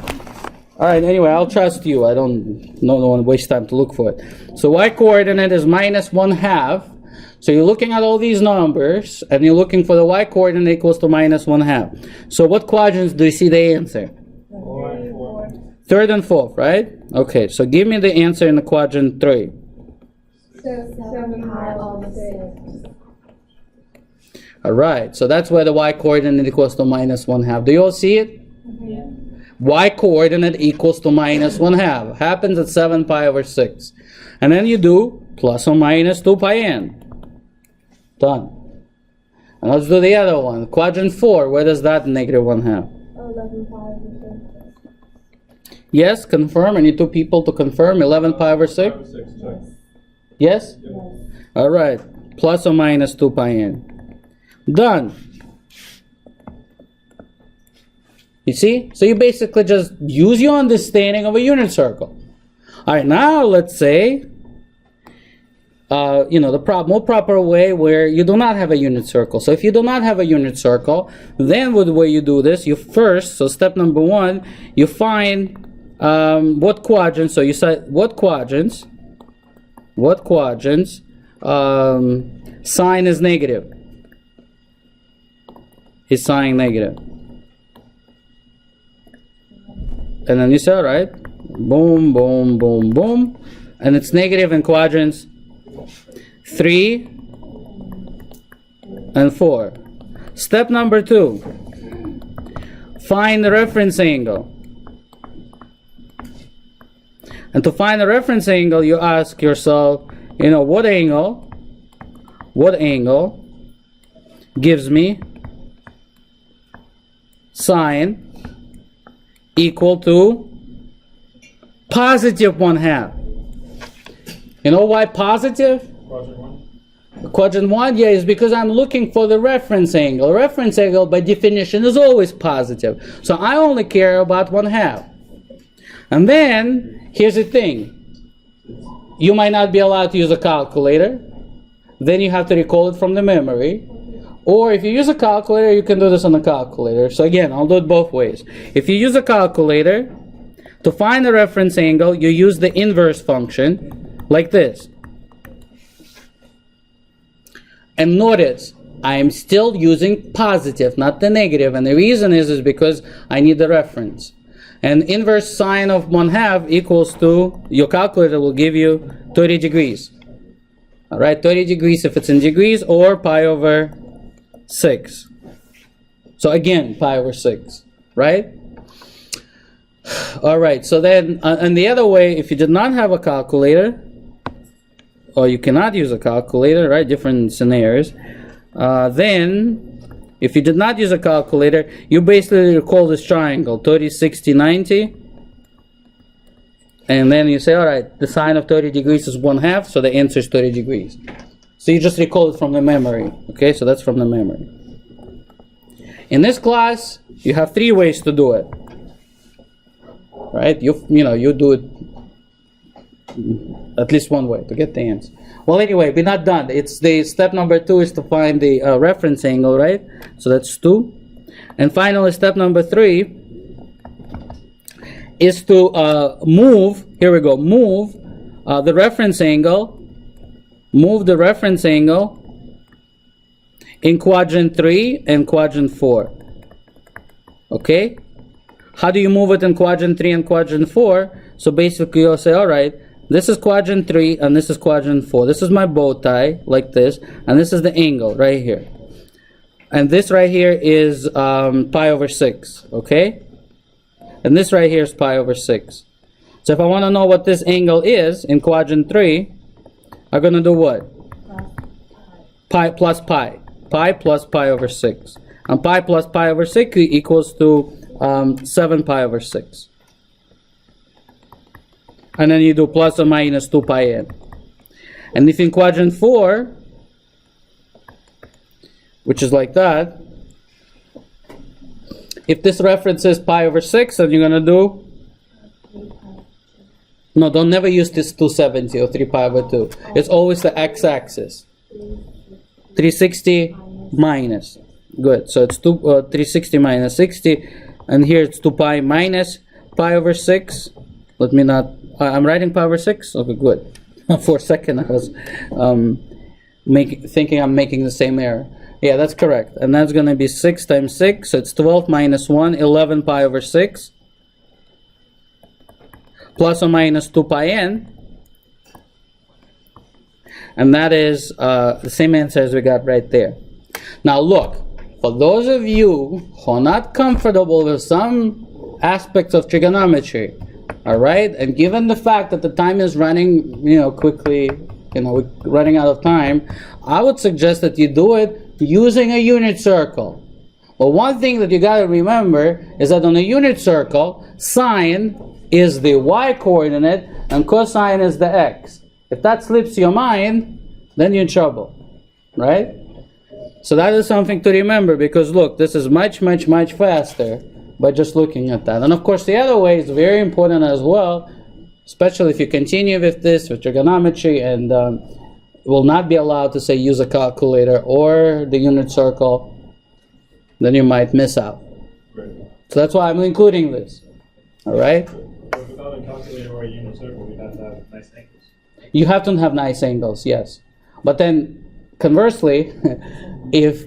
All right, anyway, I'll trust you. I don't want to waste time to look for it. So y coordinate is minus 1/2. So you're looking at all these numbers, and you're looking for the y coordinate equals to minus 1/2. So what quadrants do you see the answer? Third and fourth, right? Okay, so give me the answer in the quadrant 3. 7 pi over 6. All right, so that's where the y coordinate equals to minus 1/2. Do you all see it? Y coordinate equals to minus 1/2. Happens at 7 pi over 6. And then you do plus or minus 2 pi n. Done. And let's do the other one. Quadrant 4, where does that negative 1 have? 11 pi over 6. Yes, confirm. I need 2 people to confirm. 11 pi over 6? 6, check. Yes? All right. Plus or minus 2 pi n. Done. You see? So you basically just use your understanding of a unit circle. All right, now let's say, the more proper way where you do not have a unit circle. So if you do not have a unit circle, then the way you do this, so step number 1, you find what quadrants. So you say what quadrants sign is negative. Is sign negative. And then you say, all right, boom, boom, boom, boom. And it's negative in quadrants 3 and 4. Step number 2, find the reference angle. And to find the reference angle, you ask yourself, what angle gives me sine equal to positive 1/2. You know why positive? Quadrant 1. Quadrant 1, yeah, is because I'm looking for the reference angle. Reference angle, by definition, is always positive. So I only care about 1/2. And then, here's the thing. You might not be allowed to use a calculator. Then you have to recall it from the memory. Or if you use a calculator, you can do this on a calculator. So again, I'll do it both ways. If you use a calculator, to find the reference angle, you use the inverse function, like this. And notice, I am still using positive, not the negative. And the reason is because I need the reference. And inverse sine of 1/2 equals to, your calculator will give you 30 degrees. All right, 30 degrees if it's in degrees, or pi over 6. So again, pi over 6, right? All right, so then, and the other way, if you did not have a calculator, or you cannot use a calculator, right, different scenarios, then, if you did not use a calculator, you basically recall this triangle, 30, 60, 90, and then you say, all right, the sine of 30 degrees is 1/2, so the answer is 30 degrees. So you just recall it from the memory, okay? So that's from the memory. In this class, you have 3 ways to do it, right? You do it at least one way to get the answer. Well, anyway, we're not done. It's the step number 2 is to find the reference angle, right? So that's 2. And finally, step number 3 is to move. Here we go. Move the reference angle. Move the reference angle in quadrant 3 and quadrant 4. Okay? How do you move it in quadrant 3 and quadrant 4? So basically you'll say, all right, this is quadrant 3 and this is quadrant 4. This is my bow tie, like this, and this is the angle right here. And this right here is pi over 6, okay? And this right here is pi over 6. So if I want to know what this angle is in quadrant 3, I'm going to do what? Pi plus pi. Pi plus pi over 6. And pi plus pi over 6 equals to 7 pi over 6. And then you do plus or minus 2 pi n. And if in quadrant 4, which is like that, if this reference is pi over 6, then you're going to do, no, don't never use this 270 or 3 pi over 2. It's always the x-axis. 360 minus. Good. So it's 360 minus 60. And here it's 2 pi minus pi over 6. Let me not, I'm writing pi over 6? Okay, good. For a second I was thinking I'm making the same error. Yeah, that's correct. And that's going to be 6 times 6, so it's 12 minus 1, 11 pi over 6. Plus or minus 2 pi n. And that is the same answer as we got right there. Now look, for those of you who are not comfortable with some aspects of trigonometry, all right, and given the fact that the time is running, quickly, we're running out of time, I would suggest that you do it using a unit circle. Well, one thing that you got to remember is that on a unit circle, sine is the y coordinate and cosine is the x. If that slips your mind, then you're in trouble, right? So that is something to remember, because look, this is much, much, much faster by just looking at that. And of course, the other way is very important as well, especially if you continue with this, with trigonometry, and will not be allowed to say use a calculator or the unit circle, then you might miss out. Right. So that's why I'm including this, all right? But without a calculator or a unit circle, we have to have nice angles. You have to have nice angles, yes. But then, conversely,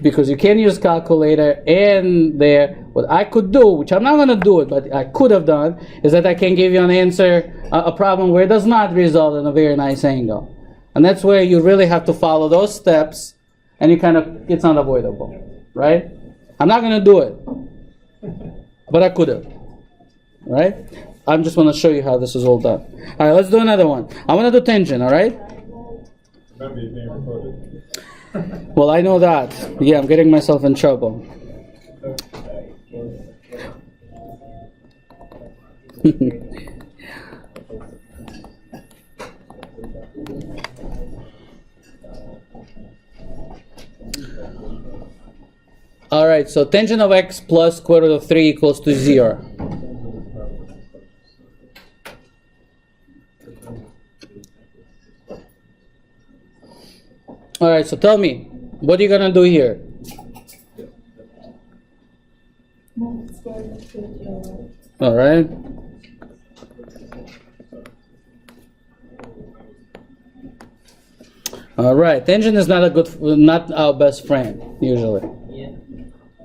because you can use calculator and there, what I could do, which I'm not going to do it, but I could have done, is that I can give you an answer, a problem where it does not result in a very nice angle. And that's where you really have to follow those steps, and it's unavoidable, right? I'm not going to do it, but I could have, right? I'm just going to show you how this is all done. All right, let's do another one. I want to do tangent, all right? Remember, you're being recorded. Well, I know that. Yeah, I'm getting myself in trouble. All right, so tangent of x plus square root of 3 equals to 0. All right, so tell me, what are you going to do here? All right. All right, tangent is not our best friend, usually. Yeah.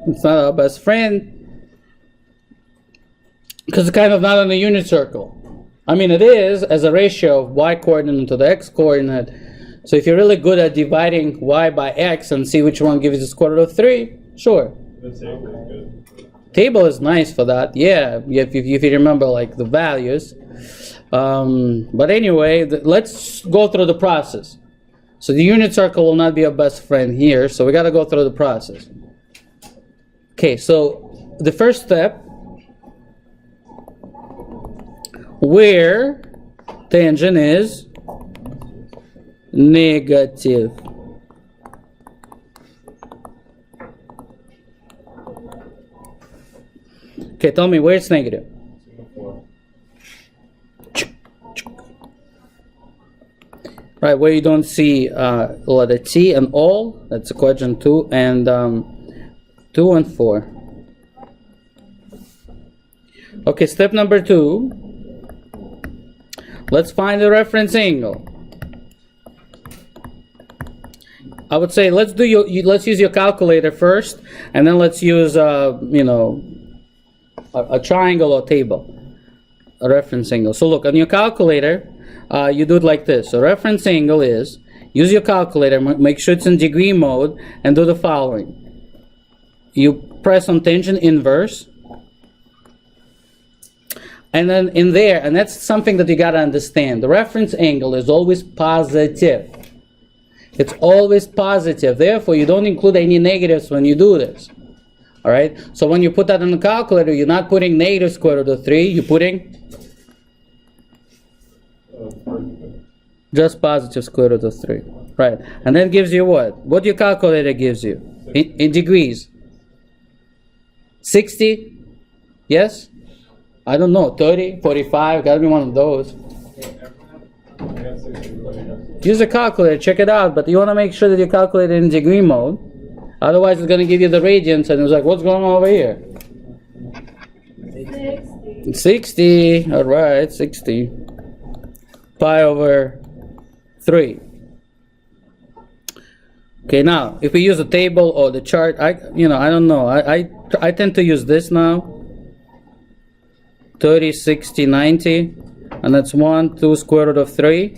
It's not our best friend because it's kind of not on the unit circle. I mean, it is as a ratio of y coordinate to the x coordinate. So if you're really good at dividing y by x and see which one gives you the square root of 3, sure. The table is good. Table is nice for that, yeah, if you remember like the values. But anyway, let's go through the process. So the unit circle will not be our best friend here, so we got to go through the process. Okay, so the first step, where tangent is negative. Okay, tell me where it's negative. Right, where you don't see letter T and all, that's equation 2, and 2 and 4. Okay, step number 2. Let's find the reference angle. I would say let's use your calculator first, and then let's use a triangle or table, a reference angle. So look on your calculator. You do it like this. So reference angle is, use your calculator, make sure it's in degree mode, and do the following. You press on tangent inverse, and then in there, and that's something that you got to understand, the reference angle is always positive. It's always positive. Therefore, you don't include any negatives when you do this. All right? So when you put that on the calculator, you're not putting negative square root of 3, you're putting just positive square root of 3. Right. And that gives you what? What your calculator gives you? In degrees. 60? Yes? I don't know. 30? 45? Gotta be one of those. Use a calculator. Check it out. But you want to make sure that you calculate it in degree mode. Otherwise, it's going to give you the radians. And it's like, what's going on over here? 60. 60, all right, 60. Pi over 3. Okay, now, if we use a table or the chart, I don't know. I tend to use this now. 30, 60, 90. And that's 1, 2, square root of 3.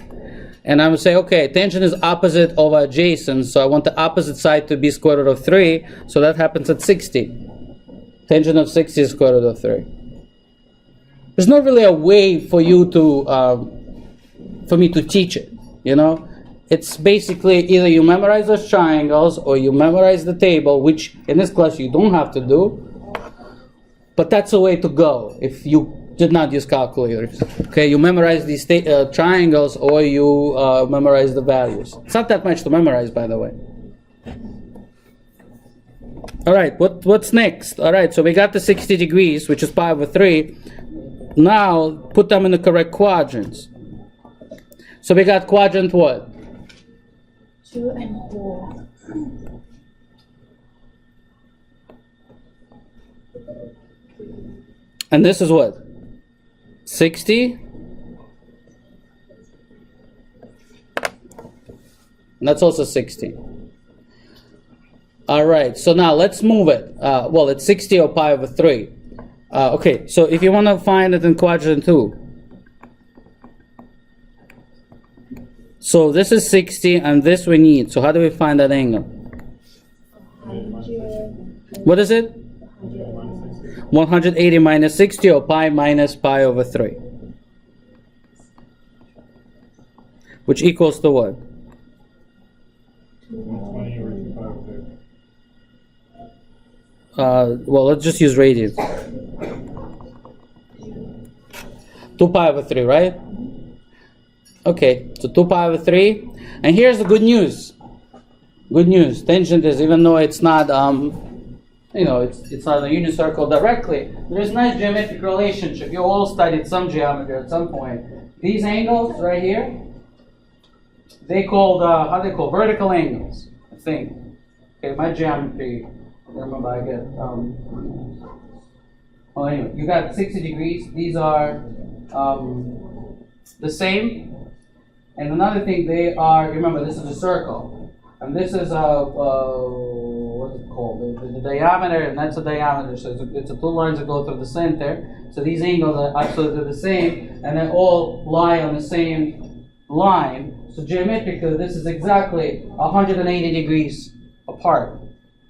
And I'm going to say, okay, tangent is opposite of adjacent, so I want the opposite side to be square root of 3, so that happens at 60. Tangent of 60 is square root of 3. There's not really a way for you to, for me to teach it, you know? It's basically either you memorize those triangles or you memorize the table, which in this class you don't have to do, but that's the way to go if you did not use calculators. Okay, you memorize these triangles or you memorize the values. It's not that much to memorize, by the way. All right, what's next? All right, so we got the 60 degrees, which is pi over 3. Now, put them in the correct quadrants. So we got quadrant what? 2 and 4. And this is what? 60? And that's also 60. All right, so now let's move it. Well, it's 60 or pi over 3. Okay, so if you want to find it in quadrant 2. So this is 60 and this we need. So how do we find that angle? What is it? 180 minus 60 or pi minus pi over 3. Which equals to what? 120 over 2 Well, let's just use radians. 2 pi over 3, right? Okay, so 2 pi over 3. And here's the good news. Good news. Tangent is, even though it's not, it's not a unit circle directly, there's a nice geometric relationship. You all studied some geometry at some point. These angles right here, they called, how they call vertical angles, I think. Okay, my geometry, remember I get, well anyway, you got 60 degrees. These are the same. And another thing, they are, remember this is a circle. And this is what's it called? The diameter, and that's a diameter. So it's a two lines that go through the center. So these angles are absolutely the same, and they all lie on the same line. So geometrically, this is exactly 180 degrees apart.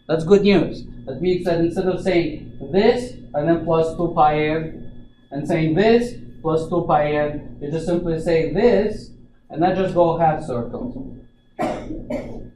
That's good news. That means that instead of saying this, and then plus 2 pi n, and saying this, plus 2 pi n, you just simply say this, and then just go half circles.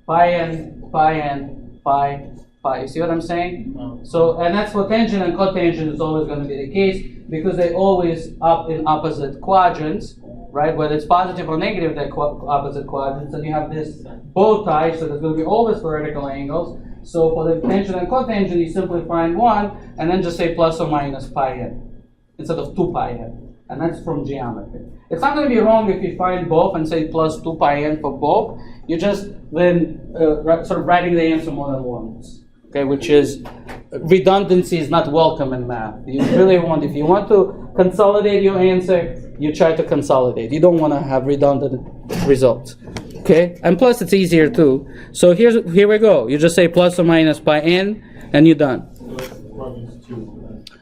Pi n, pi n, pi, pi. You see what I'm saying? No. So, and that's for tangent and cotangent is always going to be the case, because they always up in opposite quadrants, right? Whether it's positive or negative, they're opposite quadrants, and you have this bow tie, so there's going to be always vertical angles. So for the tangent and cotangent, you simply find one, and then just say plus or minus pi n, instead of 2 pi n. And that's from geometry. It's not going to be wrong if you find both and say plus 2 pi n for both. You're just then sort of writing the answer more than once. Okay, which is, redundancy is not welcome in math. You really want, if you want to consolidate your answer, you try to consolidate. You don't want to have redundant results. Okay, and plus it's easier too. So here we go. You just say plus or minus pi n, and you're done.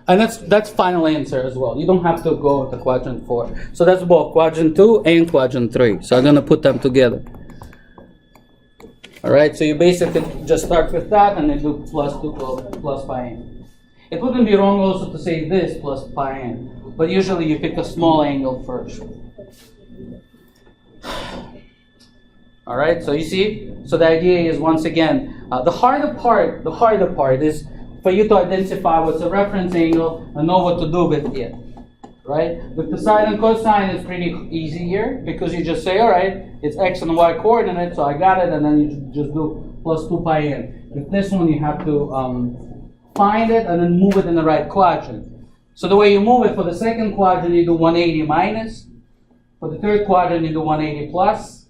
And that's final answer as well. You don't have to go to quadrant 4. So that's both quadrant 2 and quadrant 3. So I'm going to put them together. All right, so you basically just start with that and then do plus pi n. It wouldn't be wrong also to say this plus pi n, but usually you pick a small angle first. All right, so you see? So the idea is, once again, the harder part is for you to identify what's a reference angle and know what to do with it, right? With the sine and cosine, it's pretty easy here, because you just say, all right, it's x and y coordinate, so I got it, and then you just do plus 2 pi n. With this one, you have to find it and then move it in the right quadrant. So the way you move it, for the second quadrant, you do 180 minus. For the third quadrant, you do 180 plus.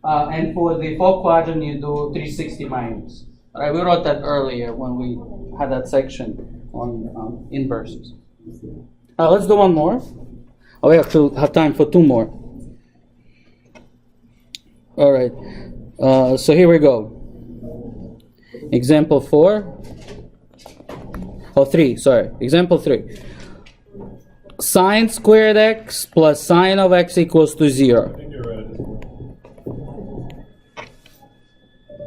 And for the fourth quadrant, you do 360 minus. All right, we wrote that earlier when we had that section on inverses. Let's do one more. Oh, we have to have time for two more. All right. So here we go. Example 4. Oh, 3, sorry. Example 3. Sine squared x plus sine of x equals to 0. I think you're right at this point.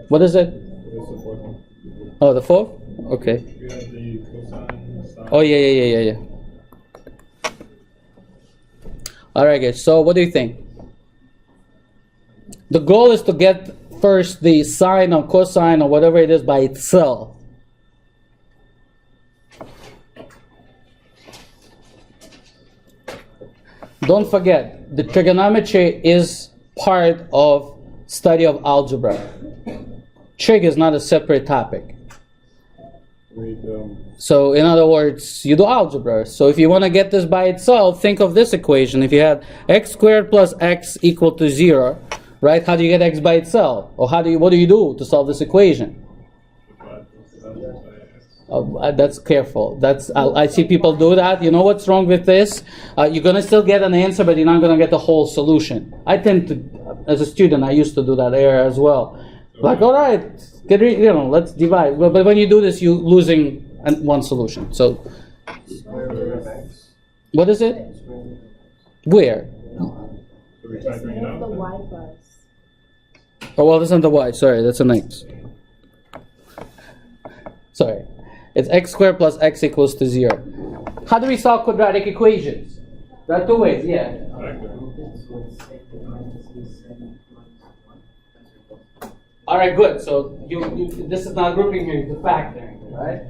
What is it? What's the fourth one? Oh, the 4th? Okay. We have the cosine, sine. Oh, yeah. All right, guys. So what do you think? The goal is to get first the sine or cosine or whatever it is by itself. Don't forget, the trigonometry is part of study of algebra. Trig is not a separate topic. So in other words, you do algebra. So if you want to get this by itself, think of this equation. If you had x squared plus x equal to 0, right? How do you get x by itself? Or what do you do to solve this equation? That's careful. I see people do that. You know what's wrong with this? You're gonna still get an answer, but you're not gonna get the whole solution. I tend to, as a student, I used to do that error as well. Like, all right, let's divide. But when you do this, you're losing one solution. So, what is it? Where? The y bars. Oh, well, that's not the y. Sorry, that's an x. Sorry. It's x squared plus x equals to 0. How do we solve quadratic equations? There are two ways, yeah. All right, good. So this is not grouping here, it's factoring, right?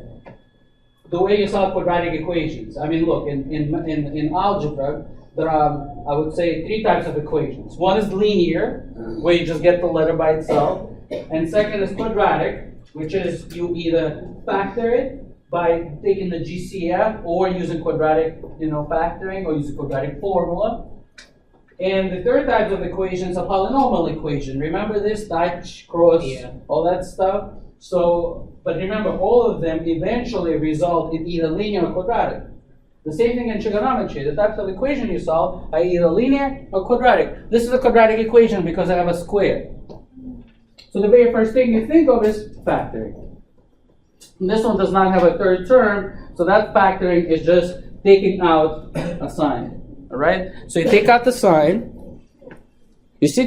The way you solve quadratic equations. I mean, look, in algebra, there are, I would say, 3 types of equations. One is linear, where you just get the letter by itself. And second is quadratic, which is you either factor it by taking the GCF or using quadratic, factoring, or using quadratic formula. And the third type of equation is a polynomial equation. Remember this, Dutch, cross, all that stuff? So, but remember, all of them eventually result in either linear or quadratic. The same thing in trigonometry. The types of equation you solve are either linear or quadratic. This is a quadratic equation because I have a square. So the very first thing you think of is factoring. And this one does not have a third term, so that factoring is just taking out a sign. All right? So you take out the sign. You see,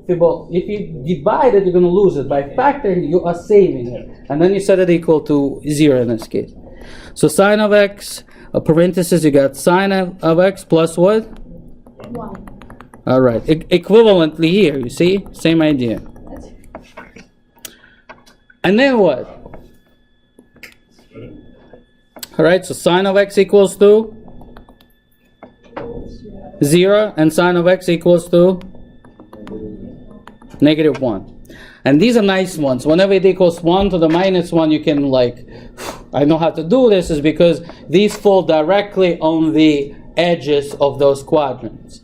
people, if you divide it, you're going to lose it. By factoring, you are saving it. And then you set it equal to 0 in this case. So sine of x, a parenthesis, you got sine of x plus what? 1. All right. Equivalently here, you see? Same idea. And then what? All right, so sine of x equals to 0, and sine of x equals to -1. And these are nice ones. Whenever it equals 1 to the -1, you can I know how to do this, is because these fall directly on the edges of those quadrants,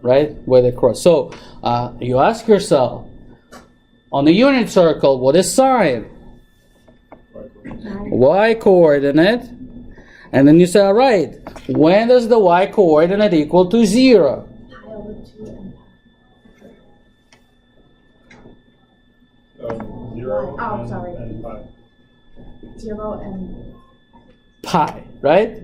right, where they cross. So you ask yourself, on a unit circle, what is sine? Y coordinate. And then you say, all right, when does the y coordinate equal to 0? Pi over 2 and 0 Oh, sorry. and 5. 0 and Pi, right?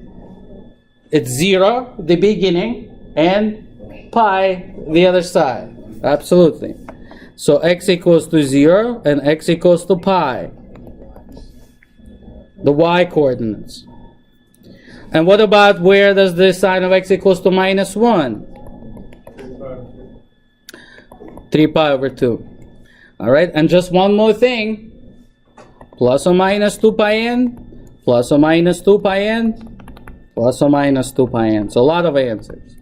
It's 0, the beginning, and pi, the other side. Absolutely. So x equals to 0 and x equals to pi. The y coordinates. And what about where does the sine of x equals to -1? 3 pi over 2. All right, and just one more thing. Plus or minus 2 pi n, plus or minus 2 pi n, plus or minus 2 pi n. So a lot of answers.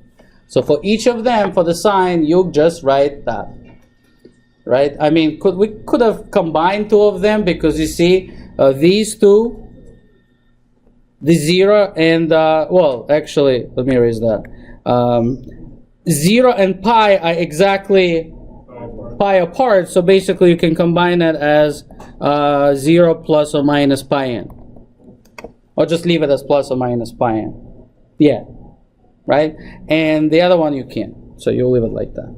So for each of them, for the sine, you just write that. Right? I mean, we could have combined 2 of them, because you see, these two, the 0 and, well, actually, let me erase that. 0 and pi are exactly pi apart, so basically you can combine it as 0 plus or minus pi n. Or just leave it as plus or minus pi n. Yeah, right? And the other one you can't. So you leave it like that.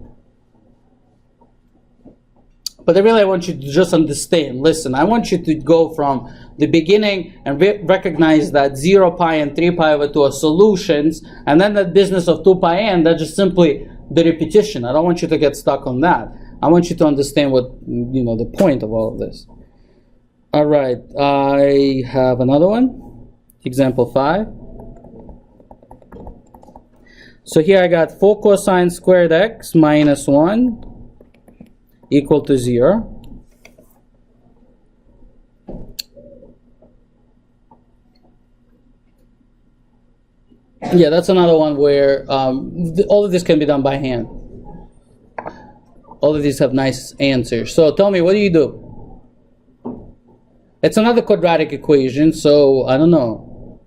But I want you to just understand, listen, I want you to go from the beginning and recognize that 0 pi and 3 pi over 2 are solutions, and then that business of 2 pi n, that's just simply the repetition. I don't want you to get stuck on that. I want you to understand what, the point of all of this. All right, I have another one, example 5. So here I got 4 cosine squared x minus 1 equal to 0. Yeah, that's another one where all of this can be done by hand. All of these have nice answers. So tell me, what do you do? It's another quadratic equation, so I don't know.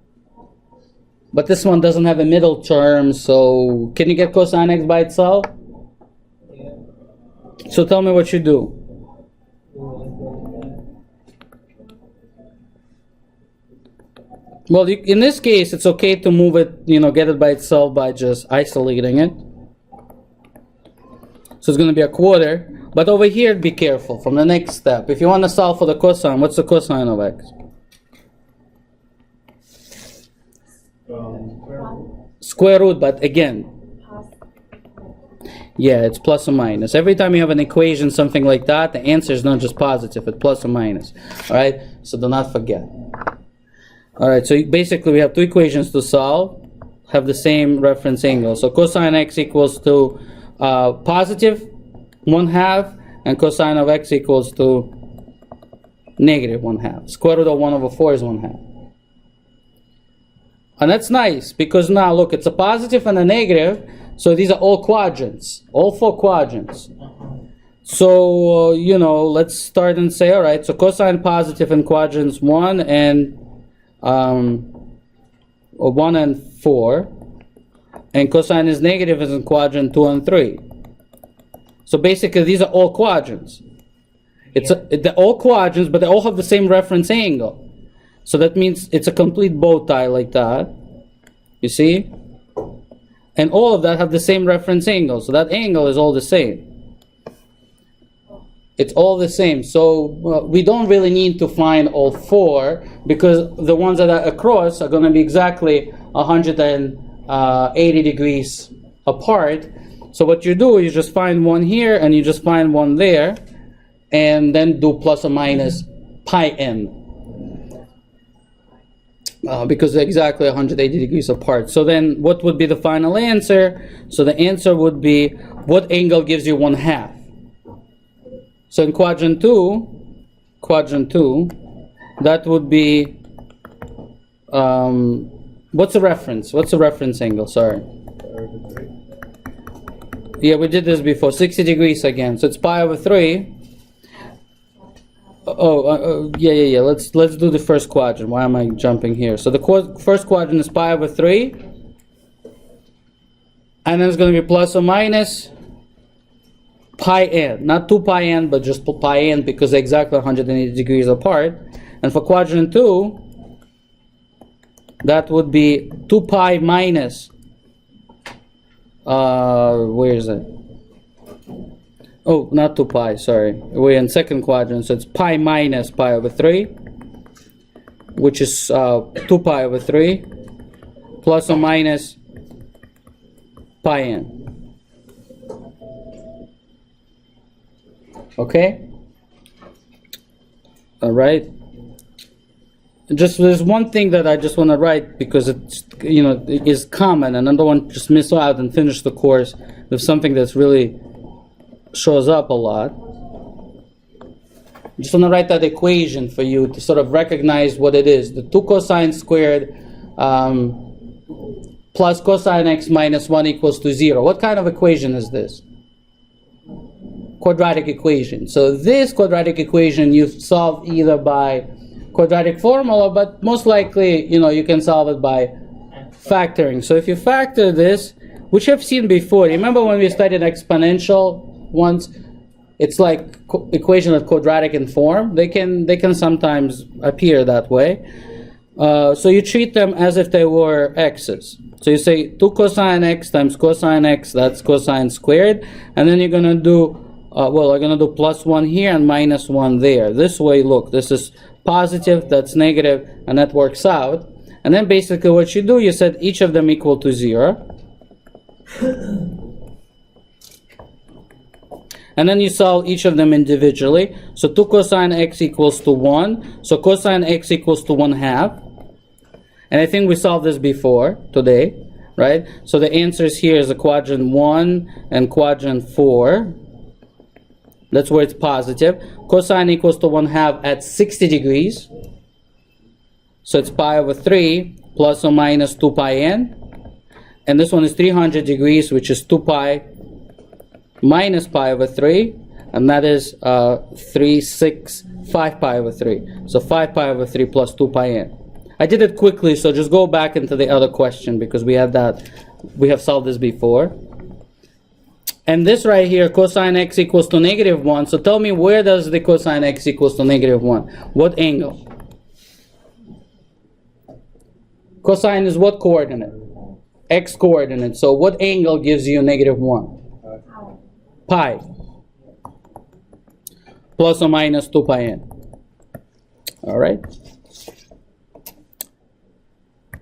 But this one doesn't have a middle term, so can you get cosine x by itself? So tell me what you do. Well, in this case, it's okay to move it, get it by itself by just isolating it. So it's going to be a quarter. But over here, be careful from the next step. If you want to solve for the cosine, what's the cosine of x? Square root, but again, yeah, it's plus or minus. Every time you have an equation, something like that, the answer is not just positive, it's plus or minus. All right, so do not forget. All right, so basically we have two equations to solve, have the same reference angle. So cosine x equals to positive 1/2, and cosine of x equals to negative 1/2. Square root of 1/4 is 1/2. And that's nice, because now look, it's a positive and a negative, so these are all quadrants, all 4 quadrants. So, let's start and say, all right, so cosine positive in quadrants 1 and 1 and 4, and cosine is negative is in quadrant 2 and 3. So basically, these are all quadrants. They're all quadrants, but they all have the same reference angle. So that means it's a complete bow tie like that. You see? And all of that have the same reference angle. So that angle is all the same. It's all the same. So we don't really need to find all 4, because the ones that are across are going to be exactly 180 degrees apart. So what you do is you just find one here and you just find one there, and then do plus or minus pi n. Because they're exactly 180 degrees apart. So then what would be the final answer? So the answer would be, what angle gives you 1/2? So in quadrant 2, that would be, what's the reference? What's the reference angle? Sorry. Yeah, we did this before. 60 degrees again. So it's pi over 3. Yeah. Let's do the first quadrant. Why am I jumping here? So the first quadrant is pi over 3, and then it's going to be plus or minus pi n, not 2 pi n, but just pi n, because they're exactly 180 degrees apart. And for quadrant 2, that would be 2 pi minus, where is it? Oh, not 2 pi, sorry. We're in second quadrant, so it's pi minus pi over 3, which is 2 pi over 3, plus or minus pi n. Okay? All right. Just there's one thing that I just want to write, because it's, it is common, and I don't want to just miss out and finish the course with something that's really shows up a lot. I just want to write that equation for you to sort of recognize what it is. The 2 cosine squared plus cosine x minus 1 equals to 0. What kind of equation is this? Quadratic equation. So this quadratic equation you solve either by quadratic formula, but most likely, you can solve it by factoring. So if you factor this, which I've seen before, remember when we studied exponential once? It's like equation of quadratic in form. They can sometimes appear that way. So you treat them as if they were x's. So you say 2 cosine x times cosine x, that's cosine squared. And then you're going to do, well, I'm going to do plus 1 here and minus 1 there. This way, look, this is positive, that's negative, and that works out. And then basically what you do, you set each of them equal to 0. And then you solve each of them individually. So 2 cosine x equals to 1. So cosine x equals to 1/2. And I think we solved this before today, right? So the answers here is a quadrant 1 and quadrant 4. That's where it's positive. Cosine equals to 1/2 at 60 degrees. So it's pi over 3 plus or minus 2 pi n. And this one is 300 degrees, which is 2 pi minus pi over 3. And that is 5 pi over 3. So 5 pi over 3 plus 2 pi n. I did it quickly, so just go back into the other question because we have solved this before. And this right here, cosine x equals to -1. So tell me, where does the cosine x equals to -1? What angle? Cosine is what coordinate? X coordinate. So what angle gives you -1? Pi. Plus or minus 2 pi n. All right.